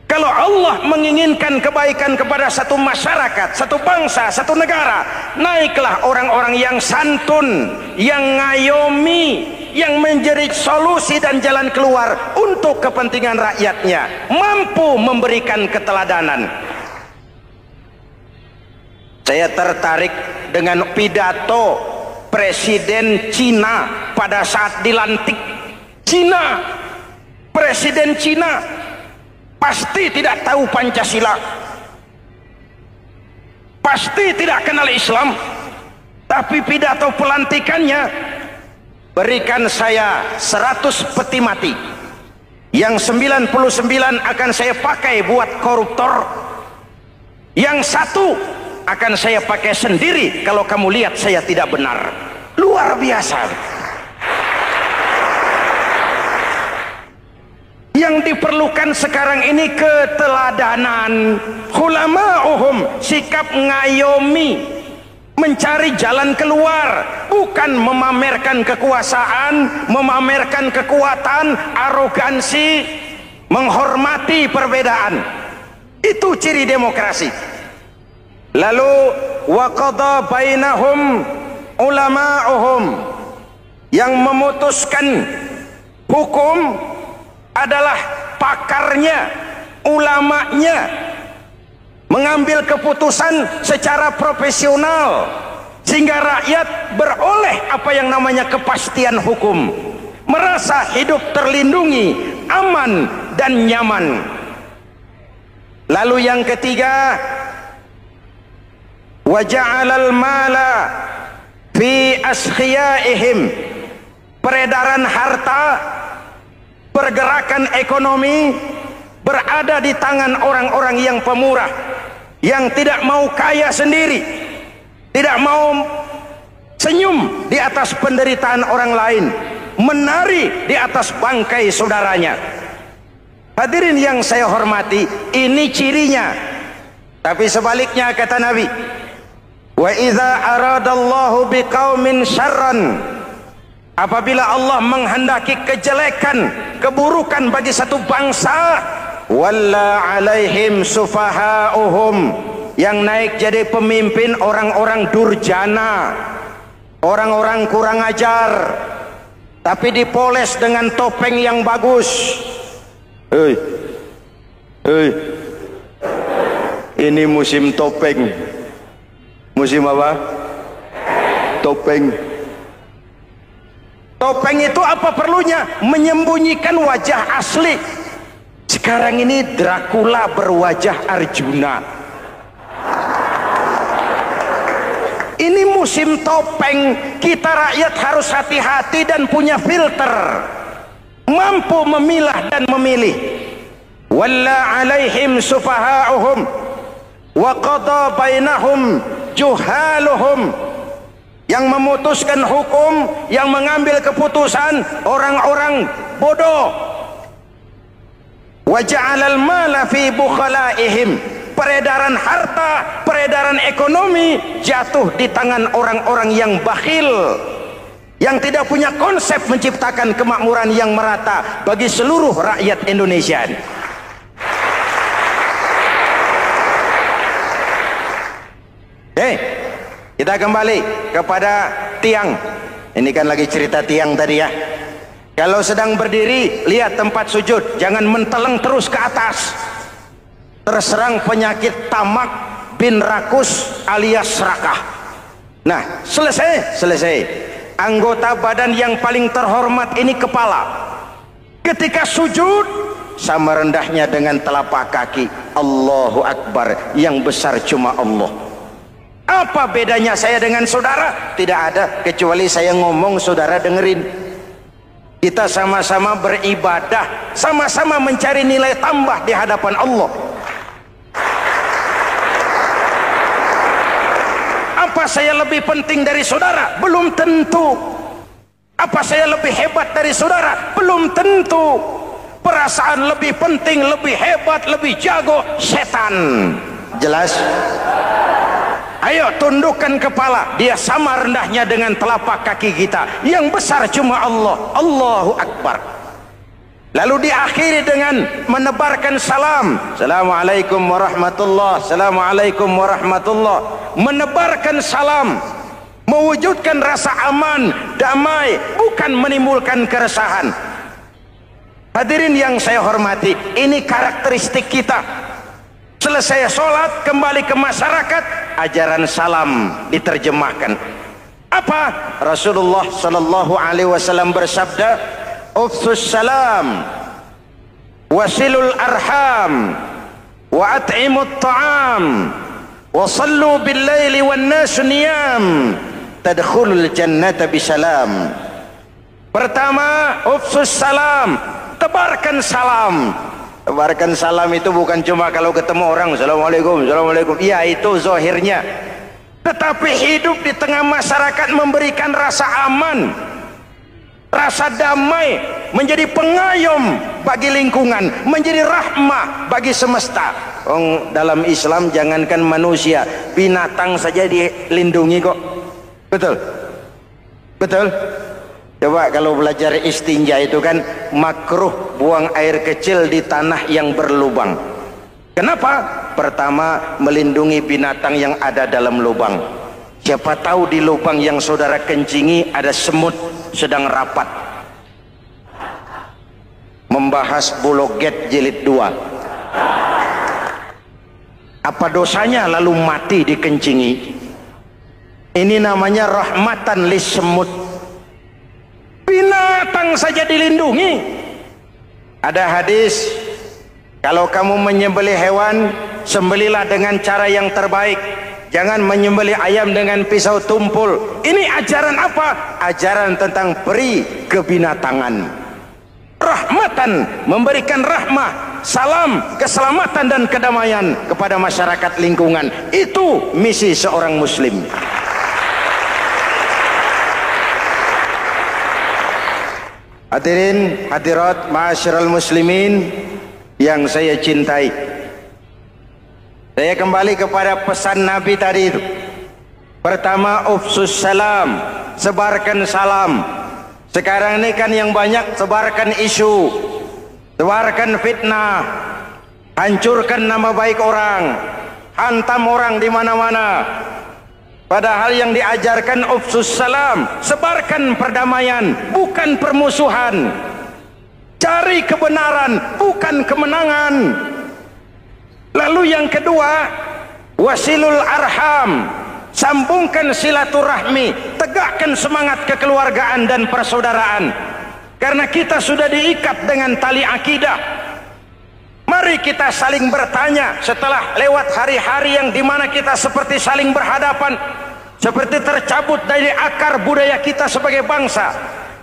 Kalau Allah menginginkan kebaikan kepada satu masyarakat, satu bangsa, satu negara, naiklah orang-orang yang santun, yang ngayomi, yang menjadi solusi dan jalan keluar untuk kepentingan rakyatnya, mampu memberikan keteladanan. Saya tertarik dengan pidato Presiden Cina pada saat dilantik. Cina, Presiden Cina pasti tidak tahu Pancasila, pasti tidak kenal Islam, tapi pidato pelantikannya, berikan saya 100 peti mati, yang 99 akan saya pakai buat koruptor, yang satu akan saya pakai sendiri kalau kamu lihat saya tidak benar. Luar biasa. Yang diperlukan sekarang ini keteladanan, hulama'uhum, sikap ngayomi, mencari jalan keluar, bukan memamerkan kekuasaan, memamerkan kekuatan, arogansi, menghormati perbedaan. Itu ciri demokrasi. Lalu waqadha bainahum ulama'uhum, yang memutuskan hukum adalah pakarnya, ulamanya, mengambil keputusan secara profesional sehingga rakyat beroleh apa yang namanya kepastian hukum, merasa hidup terlindungi, aman dan nyaman. Lalu yang ketiga, wa ja'alal mala fi askhiyaihim, peredaran harta, pergerakan ekonomi berada di tangan orang-orang yang pemurah, yang tidak mau kaya sendiri, tidak mau senyum di atas penderitaan orang lain, menari di atas bangkai saudaranya. Hadirin yang saya hormati, ini cirinya. Tapi sebaliknya kata Nabi, wa idza aradallahu biqaumin syarran, apabila Allah menghendaki kejelekan, keburukan bagi satu bangsa, walla alaihim sufahauhum, yang naik jadi pemimpin orang-orang durjana, orang-orang kurang ajar, tapi dipoles dengan topeng yang bagus. Hei, hei, ini musim topeng. Musim apa? Topeng. Topeng itu apa perlunya? Menyembunyikan wajah asli. Sekarang ini Dracula berwajah Arjuna. Ini musim topeng. Kita rakyat harus hati-hati dan punya filter, mampu memilah dan memilih. Walla alaihim sufaha'uhum wa qada bainahum juhaluhum. Yang memutuskan hukum, yang mengambil keputusan orang-orang bodoh. Wa ja'alal mala fi bukhalaihim. Peredaran harta, peredaran ekonomi jatuh di tangan orang-orang yang bakhil, yang tidak punya konsep menciptakan kemakmuran yang merata bagi seluruh rakyat Indonesia. Kita kembali kepada tiang. Ini kan lagi cerita tiang tadi ya. Kalau sedang berdiri, lihat tempat sujud, jangan menteleng terus ke atas. Terserang penyakit tamak bin rakus alias serakah. Nah, selesai. Anggota badan yang paling terhormat ini kepala. Ketika sujud, sama rendahnya dengan telapak kaki. Allahu Akbar, yang besar cuma Allah. Apa bedanya saya dengan saudara? Tidak ada, kecuali saya ngomong saudara dengerin. Kita sama-sama beribadah, sama-sama mencari nilai tambah di hadapan Allah. Apa saya lebih penting dari saudara? Belum tentu. Apa saya lebih hebat dari saudara? Belum tentu. Perasaan lebih penting, lebih hebat, lebih jago setan. Jelas? Ayo tundukkan kepala. Dia sama rendahnya dengan telapak kaki kita. Yang besar cuma Allah. Allahu Akbar. Lalu diakhiri dengan menebarkan salam. Assalamualaikum warahmatullah. Assalamualaikum warahmatullah. Menebarkan salam, mewujudkan rasa aman, damai, bukan menimbulkan keresahan. Hadirin yang saya hormati, ini karakteristik kita. Selesai sholat, kembali ke masyarakat, ajaran salam diterjemahkan. Apa? Rasulullah sallallahu alaihi wasallam bersabda, "Ufsus salam, wasilul arham, wa at'imut ta'am, wa sallu bil laili wan nasu niyam, tadkhulul jannata bisalam." Pertama, ufsus salam, tebarkan salam. Tebarkan salam itu bukan cuma kalau ketemu orang assalamualaikum, assalamualaikum. Ya, itu zahirnya. Tetapi hidup di tengah masyarakat memberikan rasa aman, rasa damai, menjadi pengayom bagi lingkungan, menjadi rahmah bagi semesta. Dalam Islam jangankan manusia, binatang saja dilindungi kok. Betul? Betul? Coba kalau belajar istinja itu kan makruh buang air kecil di tanah yang berlubang. Kenapa? Pertama, melindungi binatang yang ada dalam lubang. Siapa tahu di lubang yang saudara kencingi ada semut sedang rapat. Membahas Bologet jilid 2. Apa dosanya lalu mati dikencingi? Ini namanya rahmatan lis semut. Binatang saja dilindungi. Ada hadis, kalau kamu menyembelih hewan, sembelilah dengan cara yang terbaik. Jangan menyembelih ayam dengan pisau tumpul. Ini ajaran apa? Ajaran tentang peri kebinatangan. Rahmatan, memberikan rahmah, salam, keselamatan dan kedamaian kepada masyarakat lingkungan. Itu misi seorang muslim. Hadirin hadirat ma'asyiral muslimin yang saya cintai, saya kembali kepada pesan Nabi tadi itu. Pertama, ufsus salam, sebarkan salam. Sekarang ini kan yang banyak sebarkan isu, sebarkan fitnah, hancurkan nama baik orang, hantam orang di mana-mana. Padahal yang diajarkan ufsus salam, sebarkan perdamaian, bukan permusuhan. Cari kebenaran, bukan kemenangan. Lalu yang kedua, wasilul arham, sambungkan silaturahmi, tegakkan semangat kekeluargaan dan persaudaraan. Karena kita sudah diikat dengan tali akidah. Mari kita saling bertanya setelah lewat hari-hari yang dimana kita seperti saling berhadapan, seperti tercabut dari akar budaya kita sebagai bangsa.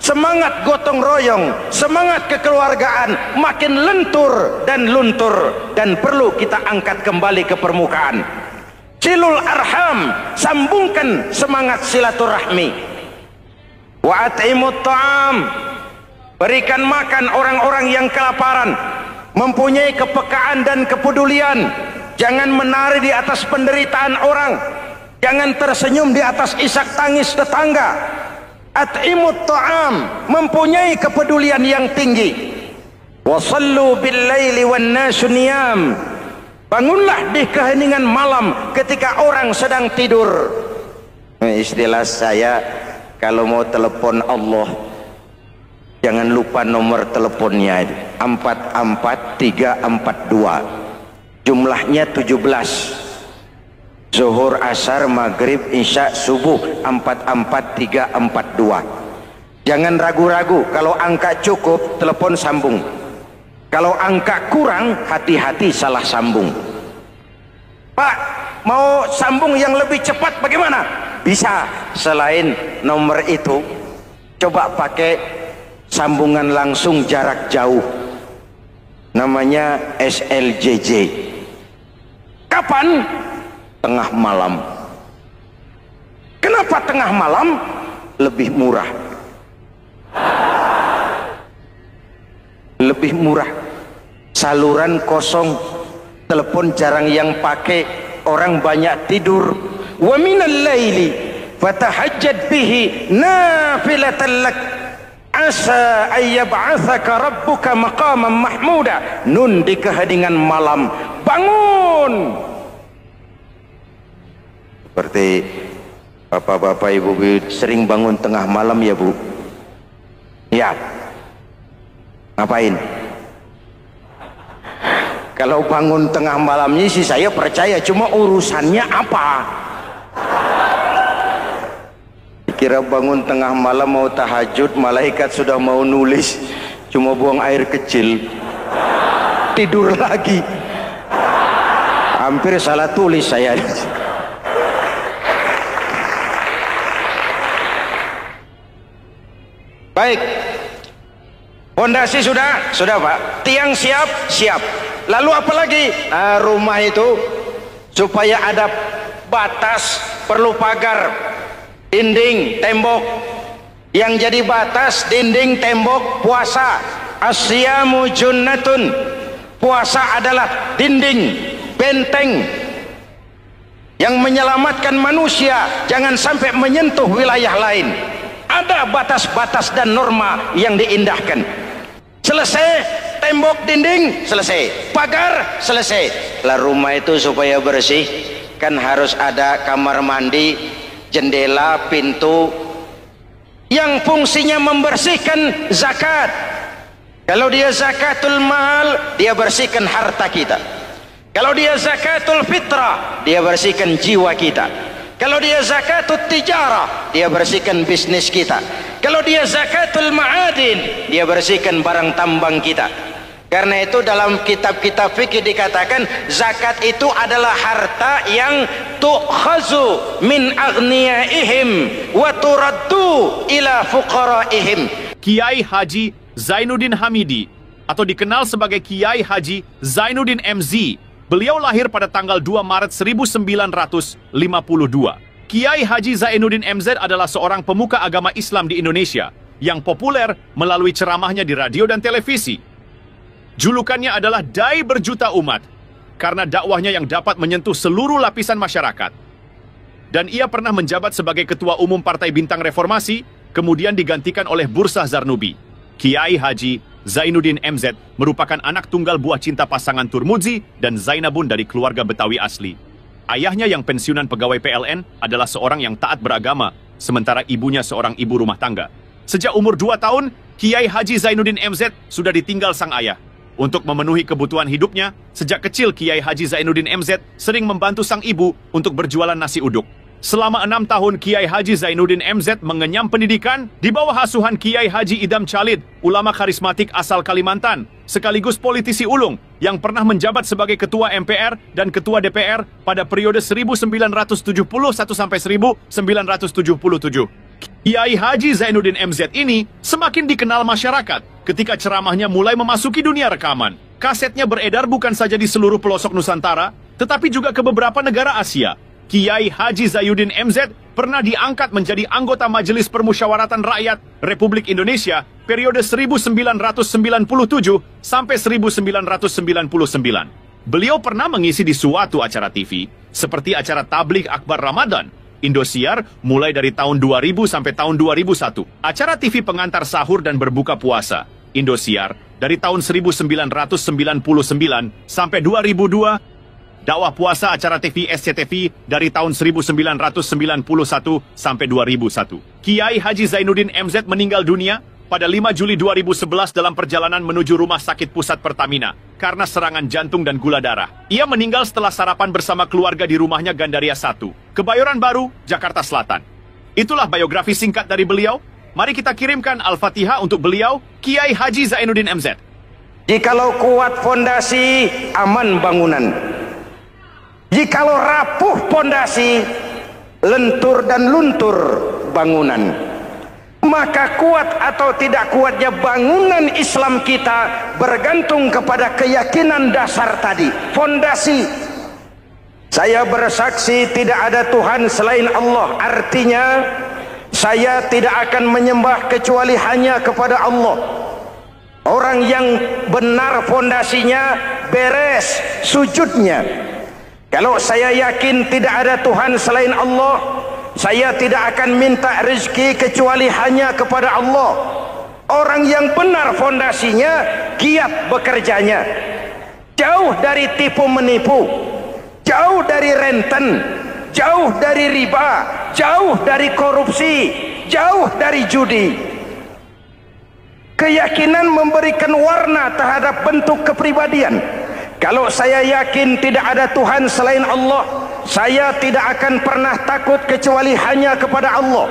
Semangat gotong royong, semangat kekeluargaan makin lentur dan luntur, dan perlu kita angkat kembali ke permukaan. Silul arham, sambungkan semangat silaturahmi. Wa at'imut ta'am, berikan makan orang-orang yang kelaparan. Mempunyai kepekaan dan kepedulian. Jangan menari di atas penderitaan orang, jangan tersenyum di atas isak tangis tetangga. At'imut ta'am, mempunyai kepedulian yang tinggi. Wasallu bil laili wan nasu niyam, bangunlah di keheningan malam ketika orang sedang tidur. Istilah saya, kalau mau telepon Allah, jangan lupa nomor teleponnya, 44342. Jumlahnya 17. Zuhur, asar, maghrib, isya, subuh, 44342. Jangan ragu-ragu, kalau angka cukup telepon sambung. Kalau angka kurang, hati-hati salah sambung. Pak, mau sambung yang lebih cepat bagaimana? Bisa, selain nomor itu coba pakai sambungan langsung jarak jauh, namanya SLJJ. Kapan? Tengah malam. Kenapa tengah malam? Lebih murah. Lebih murah. Saluran kosong, telepon jarang yang pakai, orang banyak tidur. Wa minal laili fatahajjad bihi nafilatan lak asa ayyab'atsaka rabbuka maqaman mahmuda. Nun di keheningan malam, bangun. Seperti bapak-bapak, ibu-ibu sering bangun tengah malam ya Bu? Ya. Ngapain? Kalau bangun tengah malamnya sih saya percaya, cuma urusannya apa? Kira bangun tengah malam mau tahajud, malaikat sudah mau nulis, cuma buang air kecil, tidur lagi. Hampir salah tulis saya. Baik, fondasi sudah Pak, tiang siap. Lalu apa lagi? Nah, rumah itu supaya ada batas perlu pagar, dinding, tembok. Yang jadi batas, dinding, tembok, puasa. Asyamu junnatun, puasa adalah dinding, benteng yang menyelamatkan manusia jangan sampai menyentuh wilayah lain. Ada batas-batas dan norma yang diindahkan. Selesai, tembok, dinding, selesai. Pagar, selesai. Lah rumah itu supaya bersih, kan harus ada kamar mandi, jendela, pintu, yang fungsinya membersihkan zakat. Kalau dia zakatul mal, dia bersihkan harta kita. Kalau dia zakatul fitrah, dia bersihkan jiwa kita. Kalau dia zakatul tijarah, dia bersihkan bisnis kita. Kalau dia zakatul ma'adin, dia bersihkan barang tambang kita. Karena itu dalam kitab-kitab fikih dikatakan zakat itu adalah harta yang tu'khazu min aghniyaihim wa turaddu ila fuqaraihim. Kiai Haji Zainuddin Hamidi, atau dikenal sebagai Kiai Haji Zainuddin MZ, beliau lahir pada tanggal 2 Maret 1952. Kiai Haji Zainuddin MZ adalah seorang pemuka agama Islam di Indonesia yang populer melalui ceramahnya di radio dan televisi. Julukannya adalah Dai Berjuta Umat karena dakwahnya yang dapat menyentuh seluruh lapisan masyarakat. Dan ia pernah menjabat sebagai Ketua Umum Partai Bintang Reformasi, kemudian digantikan oleh Bursah Zarnubi. Kiai Haji Zainuddin MZ merupakan anak tunggal buah cinta pasangan Turmuzi dan Zainabun dari keluarga Betawi asli. Ayahnya yang pensiunan pegawai PLN adalah seorang yang taat beragama, sementara ibunya seorang ibu rumah tangga. Sejak umur 2 tahun, Kiai Haji Zainuddin MZ sudah ditinggal sang ayah. Untuk memenuhi kebutuhan hidupnya, sejak kecil Kiai Haji Zainuddin MZ sering membantu sang ibu untuk berjualan nasi uduk. Selama 6 tahun Kiai Haji Zainuddin MZ mengenyam pendidikan di bawah asuhan Kiai Haji Idham Chalid, ulama karismatik asal Kalimantan, sekaligus politisi ulung yang pernah menjabat sebagai Ketua MPR dan Ketua DPR pada periode 1971 sampai 1977. Kiai Haji Zainuddin MZ ini semakin dikenal masyarakat ketika ceramahnya mulai memasuki dunia rekaman. Kasetnya beredar bukan saja di seluruh pelosok Nusantara, tetapi juga ke beberapa negara Asia. Kiai Haji Zainuddin MZ pernah diangkat menjadi anggota Majelis Permusyawaratan Rakyat Republik Indonesia periode 1997 sampai 1999. Beliau pernah mengisi di suatu acara TV seperti acara Tabligh Akbar Ramadan, Indosiar mulai dari tahun 2000 sampai tahun 2001. Acara TV pengantar sahur dan berbuka puasa, Indosiar dari tahun 1999 sampai 2002. Dakwah puasa acara TV SCTV dari tahun 1991 sampai 2001. Kiai Haji Zainuddin MZ meninggal dunia pada 5 Juli 2011 dalam perjalanan menuju Rumah Sakit Pusat Pertamina karena serangan jantung dan gula darah. Ia meninggal setelah sarapan bersama keluarga di rumahnya Gandaria 1, Kebayoran Baru, Jakarta Selatan. Itulah biografi singkat dari beliau. Mari kita kirimkan Al-Fatihah untuk beliau, Kiai Haji Zainuddin MZ. Jikalau kuat fondasi, aman bangunan. Jikalau rapuh pondasi, lentur dan luntur bangunan. Maka kuat atau tidak kuatnya bangunan Islam kita bergantung kepada keyakinan dasar tadi, fondasi. Saya bersaksi tidak ada Tuhan selain Allah, artinya saya tidak akan menyembah kecuali hanya kepada Allah. Orang yang benar fondasinya beres sujudnya. Kalau saya yakin tidak ada Tuhan selain Allah, saya tidak akan minta rezeki kecuali hanya kepada Allah. Orang yang benar fondasinya, giat bekerjanya, jauh dari tipu menipu, jauh dari renten, jauh dari riba, jauh dari korupsi, jauh dari judi. Keyakinan memberikan warna terhadap bentuk kepribadian. Kalau saya yakin tidak ada Tuhan selain Allah, saya tidak akan pernah takut kecuali hanya kepada Allah.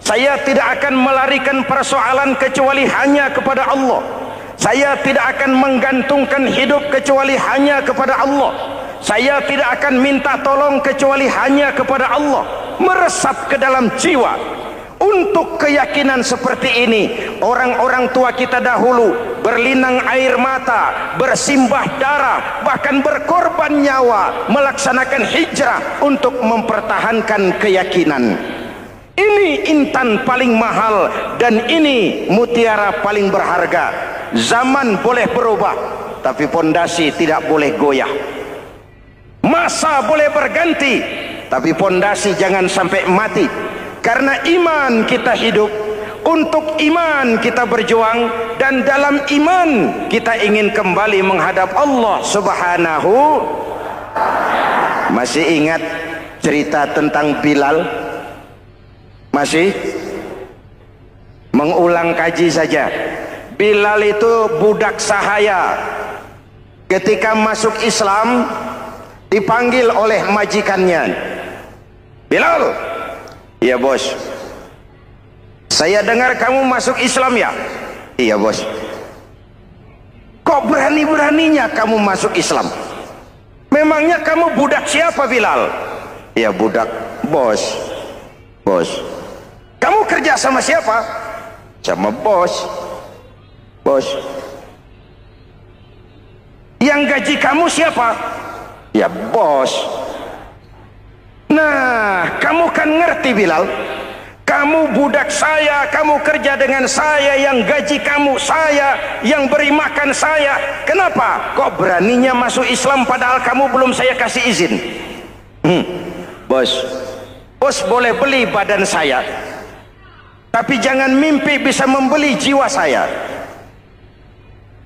Saya tidak akan melarikan persoalan kecuali hanya kepada Allah. Saya tidak akan menggantungkan hidup kecuali hanya kepada Allah. Saya tidak akan minta tolong kecuali hanya kepada Allah. Meresap ke dalam jiwa. Untuk keyakinan seperti ini, orang-orang tua kita dahulu berlinang air mata, bersimbah darah, bahkan berkorban nyawa, melaksanakan hijrah untuk mempertahankan keyakinan. Ini intan paling mahal dan ini mutiara paling berharga. Zaman boleh berubah, tapi pondasi tidak boleh goyah. Masa boleh berganti, tapi pondasi jangan sampai mati. Karena iman kita hidup, untuk iman kita berjuang, dan dalam iman kita ingin kembali menghadap Allah Subhanahu. Masih ingat cerita tentang Bilal? Masih? Mengulang kaji saja. Bilal itu budak sahaya. Ketika masuk Islam, dipanggil oleh majikannya. Bilal, iya bos. Saya dengar kamu masuk Islam ya? Iya bos. Kok berani-beraninya kamu masuk Islam? Memangnya kamu budak siapa Bilal? Iya budak bos. Bos. Kamu kerja sama siapa? Sama bos. Bos. Yang gaji kamu siapa? Ya bos. Nah, kamu kan ngerti Bilal, kamu budak saya, kamu kerja dengan saya, yang gaji kamu saya, yang beri makan saya. Kenapa? Kok beraninya masuk Islam padahal kamu belum saya kasih izin? Bos, bos boleh beli badan saya, tapi jangan mimpi bisa membeli jiwa saya.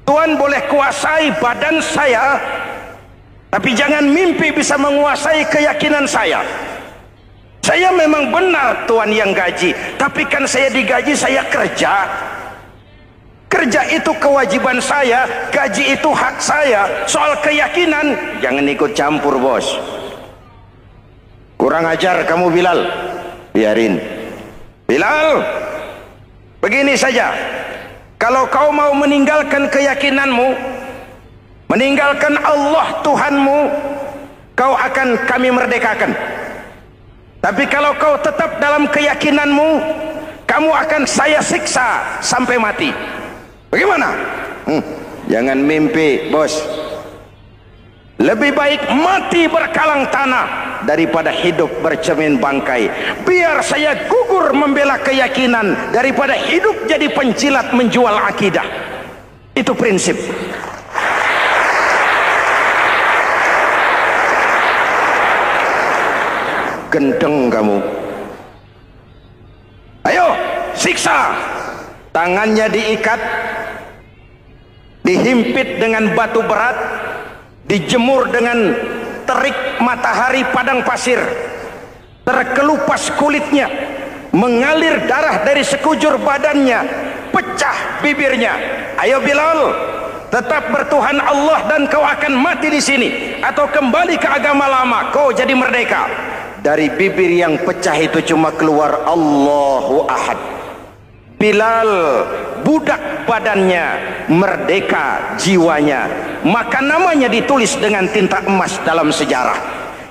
Tuhan boleh kuasai badan saya, Tapi jangan mimpi bisa menguasai keyakinan saya. Saya memang benar Tuhan yang gaji, tapi kan saya digaji, saya kerja. Kerja itu kewajiban saya, gaji itu hak saya. Soal keyakinan, jangan ikut campur, bos. Kurang ajar kamu, Bilal. Biarin. Bilal, begini saja. Kalau kau mau meninggalkan keyakinanmu, meninggalkan Allah Tuhanmu, kau akan kami merdekakan. Tapi kalau kau tetap dalam keyakinanmu, kamu akan saya siksa sampai mati. Bagaimana? Jangan mimpi, bos. Lebih baik mati berkalang tanah daripada hidup bercermin bangkai. Biar saya gugur membela keyakinan daripada hidup jadi penjilat menjual akidah. Itu prinsip. Gendeng kamu. Ayo, siksa. Tangannya diikat, dihimpit dengan batu berat, dijemur dengan terik matahari padang pasir, terkelupas kulitnya, mengalir darah dari sekujur badannya, pecah bibirnya. Ayo Bilal, tetap bertuhan Allah dan kau akan mati di sini, atau kembali ke agama lama, kau jadi merdeka. Dari bibir yang pecah itu cuma keluar Allahu Ahad. Bilal budak badannya, merdeka jiwanya, maka namanya ditulis dengan tinta emas dalam sejarah.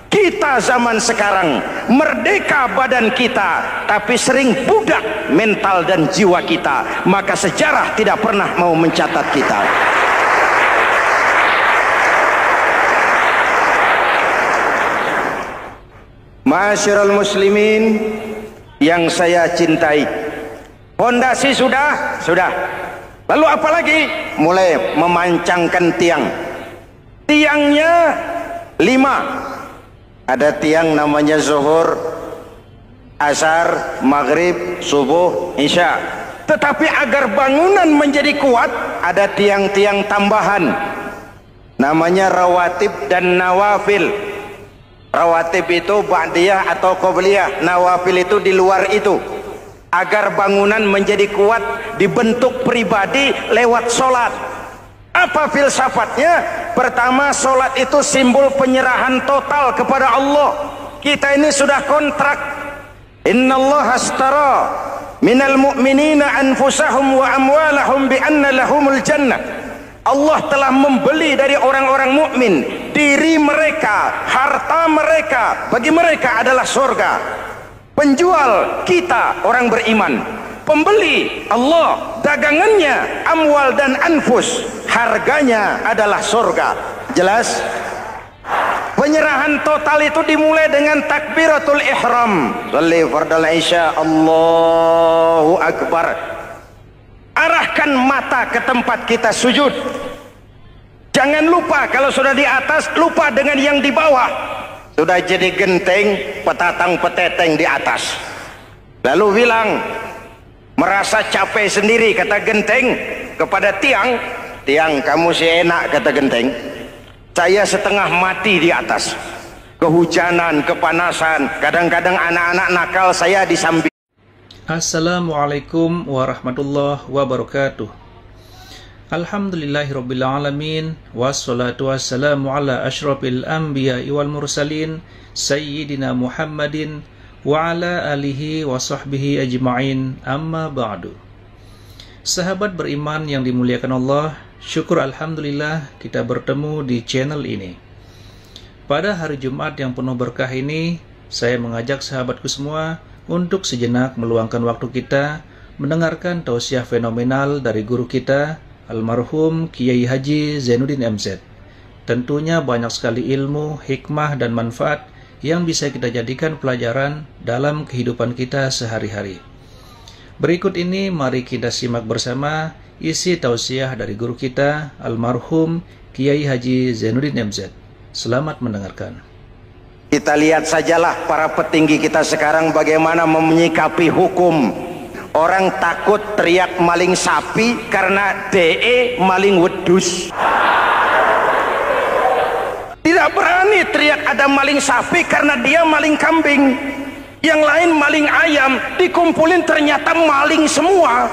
Kita zaman sekarang merdeka badan kita, tapi sering budak mental dan jiwa kita, maka sejarah tidak pernah mau mencatat kita. Ma'asyiral muslimin yang saya cintai, fondasi sudah. Lalu apa lagi? Mulai memancangkan tiang. Tiangnya 5. Ada tiang namanya zuhur, asar, maghrib, subuh, isya. Tetapi agar bangunan menjadi kuat, ada tiang-tiang tambahan. Namanya rawatib dan nawafil. Rawatib itu ba'diyah atau qobliyah, nawafil itu di luar itu. Agar bangunan menjadi kuat, dibentuk pribadi lewat solat. Apa filsafatnya? Pertama, solat itu simbol penyerahan total kepada Allah. Kita ini sudah kontrak. Innallaha astara minal mu'minina anfusahum wa amwalahum bi anna lahumul jannah. Allah telah membeli dari orang-orang mukmin diri mereka, harta mereka, bagi mereka adalah surga. Penjual kita orang beriman, pembeli Allah, dagangannya amwal dan anfus, harganya adalah surga. Jelas? Penyerahan total itu dimulai dengan takbiratul ihram. Shalli fardal isya, Allahu akbar. Arahkan mata ke tempat kita sujud. Jangan lupa kalau sudah di atas, lupa dengan yang di bawah. Sudah jadi genteng, petatang peteteng di atas. Lalu bilang, merasa capek sendiri, kata genteng kepada tiang. Tiang, kamu sih enak, kata genteng. Saya setengah mati di atas. Kehujanan, kepanasan, kadang-kadang anak-anak nakal saya di samping. Assalamualaikum warahmatullahi wabarakatuh. Alhamdulillahirrabbilalamin. Wassalatu wassalamu ala ashrafil anbiya wal mursalin Sayyidina Muhammadin wa ala alihi wa sahbihi ajma'in, amma ba'du. Sahabat beriman yang dimuliakan Allah, syukur alhamdulillah kita bertemu di channel ini. Pada hari Jumat yang penuh berkah ini, saya mengajak sahabatku semua untuk sejenak meluangkan waktu kita mendengarkan tausiah fenomenal dari guru kita, almarhum Kiai Haji Zainuddin MZ. Tentunya banyak sekali ilmu, hikmah, dan manfaat yang bisa kita jadikan pelajaran dalam kehidupan kita sehari-hari. Berikut ini mari kita simak bersama isi tausiah dari guru kita, almarhum Kiai Haji Zainuddin MZ. Selamat mendengarkan. Kita lihat sajalah para petinggi kita sekarang bagaimana menyikapi hukum. Orang takut teriak maling sapi karena DE maling wedus. Di Tidak berani teriak ada maling sapi karena dia maling kambing. Yang lain maling ayam, dikumpulin ternyata maling semua.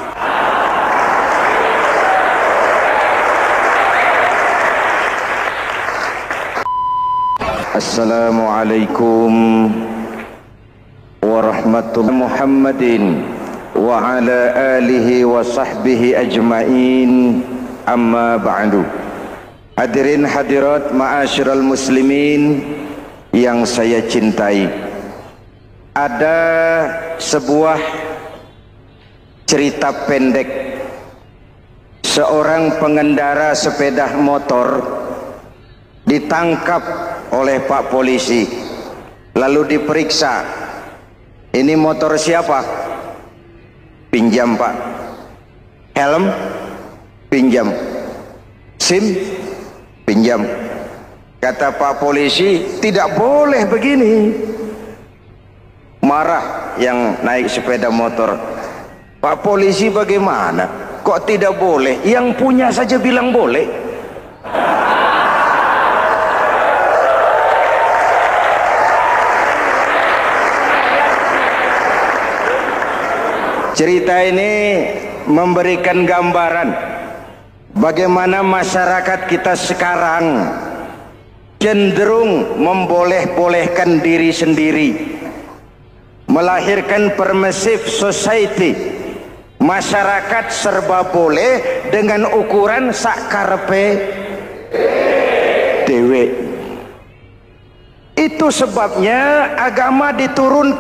Assalamualaikum warahmatullahi Muhammadin wa ala alihi wa sahbihi ajma'in, amma ba'du. Hadirin hadirat ma'asyiral muslimin yang saya cintai, ada sebuah cerita pendek. Seorang pengendara sepeda motor ditangkap oleh Pak Polisi, lalu diperiksa. Ini motor siapa? Pinjam Pak. Helm? Pinjam. SIM? Pinjam. Kata Pak Polisi, tidak boleh begini. Marah yang naik sepeda motor. Pak Polisi bagaimana? Kok tidak boleh? Yang punya saja bilang boleh. Cerita ini memberikan gambaran bagaimana masyarakat kita sekarang cenderung memboleh-bolehkan diri sendiri, melahirkan permissive society. Masyarakat serba boleh dengan ukuran sakarepe dewe. Itu sebabnya agama diturunkan